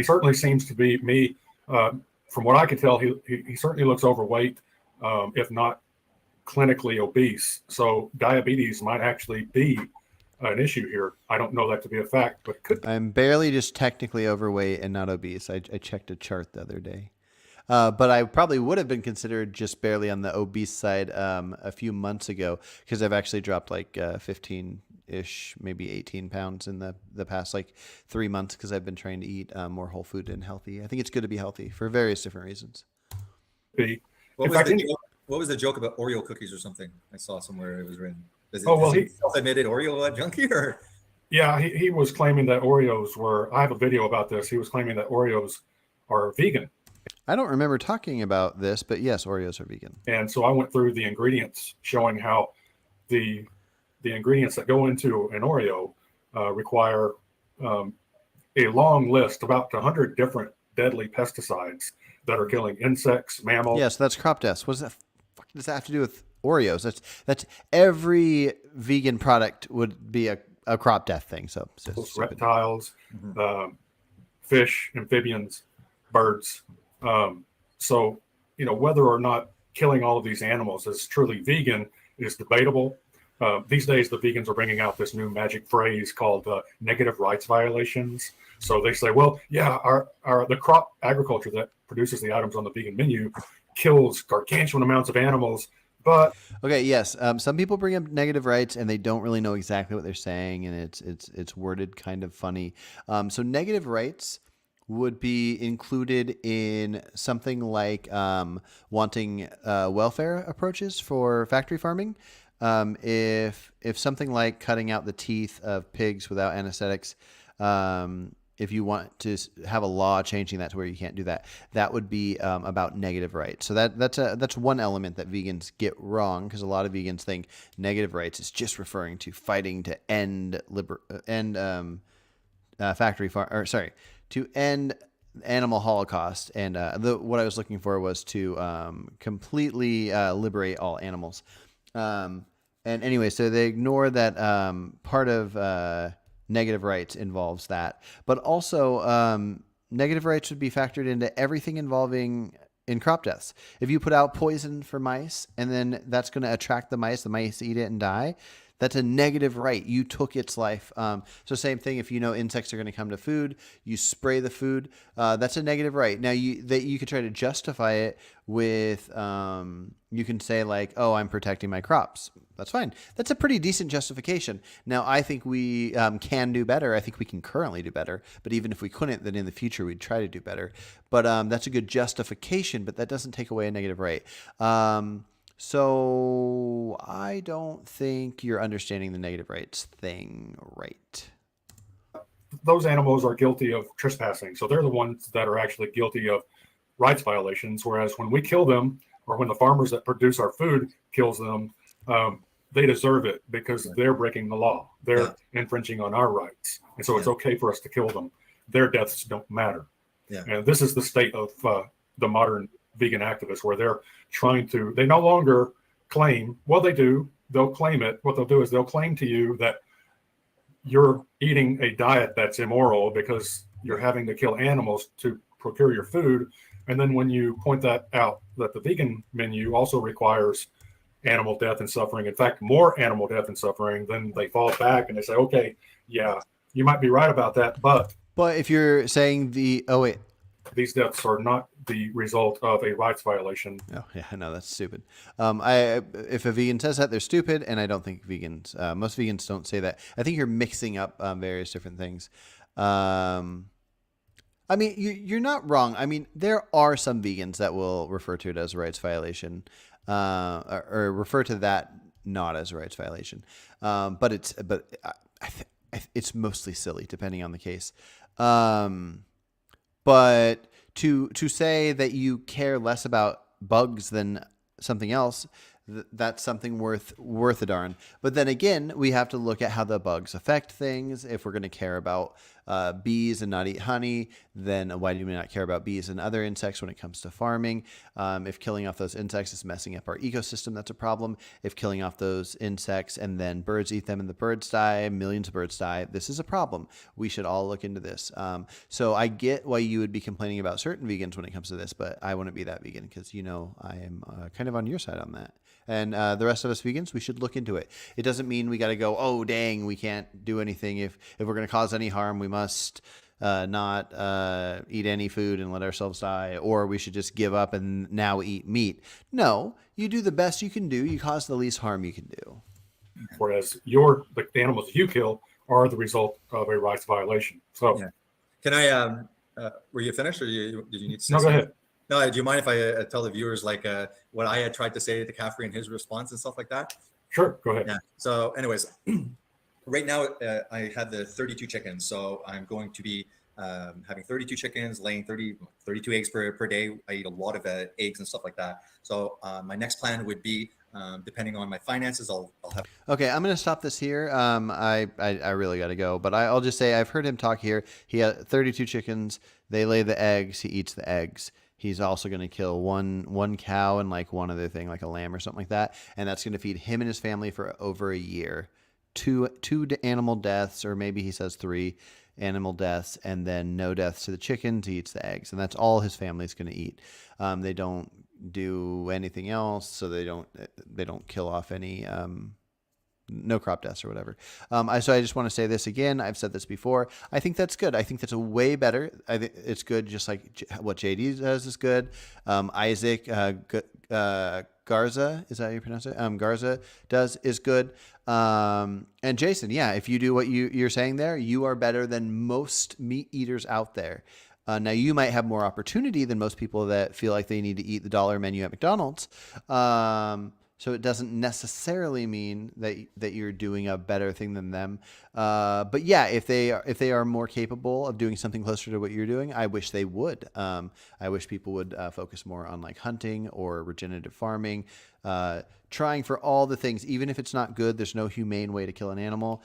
Speaker 1: certainly seems to be me. From what I can tell, he certainly looks overweight, if not clinically obese. So diabetes might actually be an issue here. I don't know that to be a fact, but it could be.
Speaker 3: I'm barely just technically overweight and not obese. I checked a chart the other day. But I probably would have been considered just barely on the obese side a few months ago, because I've actually dropped like 15-ish, maybe 18 pounds in the past like 3 months, because I've been trying to eat more whole food and healthy. I think it's good to be healthy for various different reasons.
Speaker 2: What was the joke about Oreo cookies or something? I saw somewhere it was written. Is he self-admitted Oreo junkie or?
Speaker 1: Yeah, he was claiming that Oreos were. I have a video about this. He was claiming that Oreos are vegan.
Speaker 3: I don't remember talking about this, but yes, Oreos are vegan.
Speaker 1: And so I went through the ingredients, showing how the ingredients that go into an Oreo require a long list, about 100 different deadly pesticides that are killing insects, mammals.
Speaker 3: Yes, that's crop deaths. What does that does that have to do with Oreos? That's every vegan product would be a crop death thing. So
Speaker 1: reptiles, fish, amphibians, birds. So, whether or not killing all of these animals is truly vegan is debatable. These days, the vegans are bringing out this new magic phrase called negative rights violations. So they say, well, yeah, the crop agriculture that produces the items on the vegan menu kills gargantuan amounts of animals. But
Speaker 3: okay, yes, some people bring up negative rights and they don't really know exactly what they're saying, and it's worded kind of funny. So negative rights would be included in something like wanting welfare approaches for factory farming. If something like cutting out the teeth of pigs without anesthetics, if you want to have a law changing that to where you can't do that, that would be about negative rights. So that's one element that vegans get wrong, because a lot of vegans think negative rights is just referring to fighting to end factory farm, or sorry, to end animal holocaust. And what I was looking for was to completely liberate all animals. And anyway, so they ignore that part of negative rights involves that, but also negative rights would be factored into everything involving in crop deaths. If you put out poison for mice and then that's going to attract the mice eat it and die, that's a negative right. You took its life. So same thing. If you know insects are going to come to food, you spray the food. That's a negative right. Now you could try to justify it with, you can say like, oh, I'm protecting my crops. That's fine. That's a pretty decent justification. Now I think we can do better. I think we can currently do better. But even if we couldn't, then in the future we'd try to do better. But that's a good justification. But that doesn't take away a negative right. So I don't think you're understanding the negative rights thing right.
Speaker 1: Those animals are guilty of trespassing. So they're the ones that are actually guilty of rights violations. Whereas when we kill them, or when the farmers that produce our food kills them, they deserve it because they're breaking the law. They're infringing on our rights. And so it's okay for us to kill them. Their deaths don't matter. Yeah. And this is the state of the modern vegan activists, where they're trying to, they no longer claim, well, they do, they'll claim it. What they'll do is they'll claim to you that you're eating a diet that's immoral because you're having to kill animals to procure your food. And then when you point that out, that the vegan menu also requires animal death and suffering, in fact, more animal death and suffering, then they fall back and they say, okay, yeah, you might be right about that. But
Speaker 3: if you're saying
Speaker 1: these deaths are not the result of a rights violation.
Speaker 3: Oh, yeah, no, that's stupid. If a vegan says that, they're stupid, and I don't think vegans, most vegans don't say that. I think you're mixing up various different things. I mean, you're not wrong. I mean, there are some vegans that will refer to it as a rights violation, or refer to that not as a rights violation. But it's mostly silly, depending on the case. But to say that you care less about bugs than something else, that's something worth a darn. But then again, we have to look at how the bugs affect things. If we're going to care about bees and not eat honey, then why do we not care about bees and other insects when it comes to farming? If killing off those insects is messing up our ecosystem, that's a problem. If killing off those insects and then birds eat them and the birds die, millions of birds die, this is a problem. We should all look into this. So I get why you would be complaining about certain vegans when it comes to this, but I wouldn't be that vegan because, I am kind of on your side on that. And the rest of us vegans, we should look into it. It doesn't mean we got to go, oh, dang, we can't do anything. If we're going to cause any harm, we must not eat any food and let ourselves die, or we should just give up and now eat meat. No, you do the best you can do. You cause the least harm you can do.
Speaker 1: Whereas the animals you kill are the result of a rights violation. So,
Speaker 2: Can I, were you finished or did you need to say
Speaker 1: No, go ahead.
Speaker 2: No, do you mind if I tell the viewers what I had tried to say to Caffrey and his response and stuff like that?
Speaker 1: Sure, go ahead.
Speaker 2: Yeah. So, anyways, right now I had the 32 chickens, so I'm going to be having 32 chickens, laying 32 eggs per day. I eat a lot of eggs and stuff like that. So my next plan would be, depending on my finances, I'll have.
Speaker 3: Okay, I'm going to stop this here. I really got to go, but I'll just say I've heard him talk here. He had 32 chickens. They lay the eggs. He eats the eggs. He's also going to kill one cow and one other thing, like a lamb or something like that. And that's going to feed him and his family for over a year. Two animal deaths, or maybe he says 3 animal deaths, and then no deaths to the chickens. He eats the eggs, and that's all his family's going to eat. They don't do anything else, so they don't kill off any no crop deaths or whatever. So I just want to say this again. I've said this before. I think that's good. I think that's a way better. I think it's good, just like what JD does is good. Isaac Garza, is that how you pronounce it? Garza does is good. And Jason, if you do what you're saying there, you are better than most meat eaters out there. Now, you might have more opportunity than most people that feel like they need to eat the dollar menu at McDonald's. So it doesn't necessarily mean that you're doing a better thing than them. But yeah, if they are more capable of doing something closer to what you're doing, I wish they would. I wish people would focus more on like hunting or regenerative farming, trying for all the things. Even if it's not good, there's no humane way to kill an animal.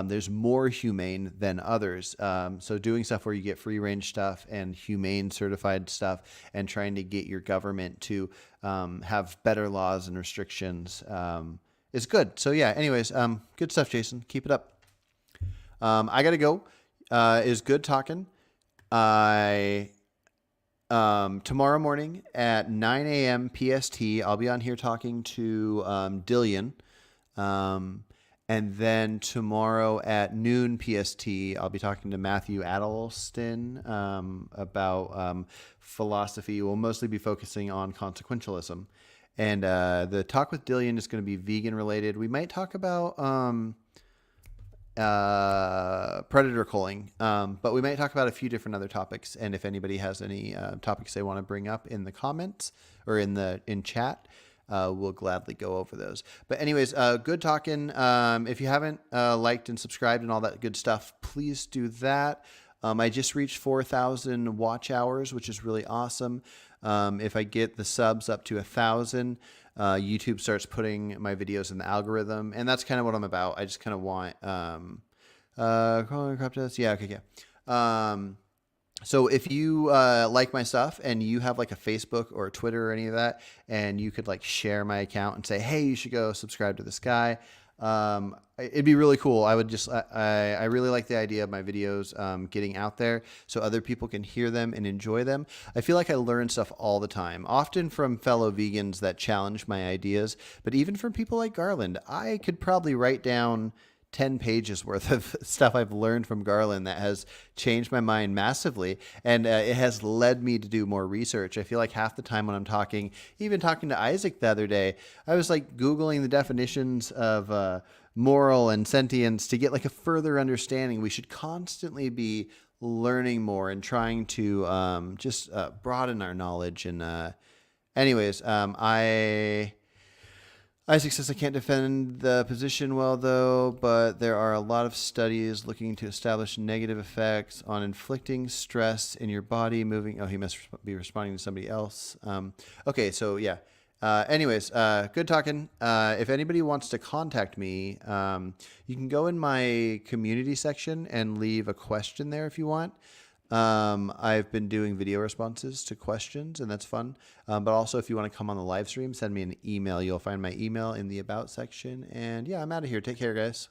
Speaker 3: There's more humane than others. So doing stuff where you get free range stuff and humane certified stuff, and trying to get your government to have better laws and restrictions is good. So yeah, anyways, good stuff, Jason. Keep it up. I got to go. It was good talking. Tomorrow morning at 9 a.m. PST, I'll be on here talking to Dillian. And then tomorrow at noon PST, I'll be talking to Matthew Adelston about philosophy. We'll mostly be focusing on consequentialism. And the talk with Dillian is going to be vegan related. We might talk about predator culling, but we might talk about a few different other topics. And if anybody has any topics they want to bring up in the comments or in chat, we'll gladly go over those. But anyways, good talking. If you haven't liked and subscribed and all that good stuff, please do that. I just reached 4,000 watch hours, which is really awesome. If I get the subs up to 1,000, YouTube starts putting my videos in the algorithm, and that's kind of what I'm about. I just kind of want, yeah, okay, yeah. So if you like my stuff and you have like a Facebook or a Twitter or any of that, and you could like share my account and say, hey, you should go subscribe to this guy. It'd be really cool. I really like the idea of my videos getting out there so other people can hear them and enjoy them. I feel like I learn stuff all the time, often from fellow vegans that challenge my ideas, but even from people like Garland. I could probably write down 10 pages worth of stuff I've learned from Garland that has changed my mind massively. And it has led me to do more research. I feel like half the time when I'm talking, even talking to Isaac the other day, I was like Googling the definitions of moral and sentience to get like a further understanding. We should constantly be learning more and trying to just broaden our knowledge. And anyways, Isaac says, I can't defend the position well, though, but there are a lot of studies looking to establish negative effects on inflicting stress in your body, moving. Oh, he must be responding to somebody else. Okay, so yeah. Anyways, good talking. If anybody wants to contact me, you can go in my community section and leave a question there if you want. I've been doing video responses to questions, and that's fun. But also, if you want to come on the live stream, send me an email. You'll find my email in the About section. And yeah, I'm out of here. Take care, guys.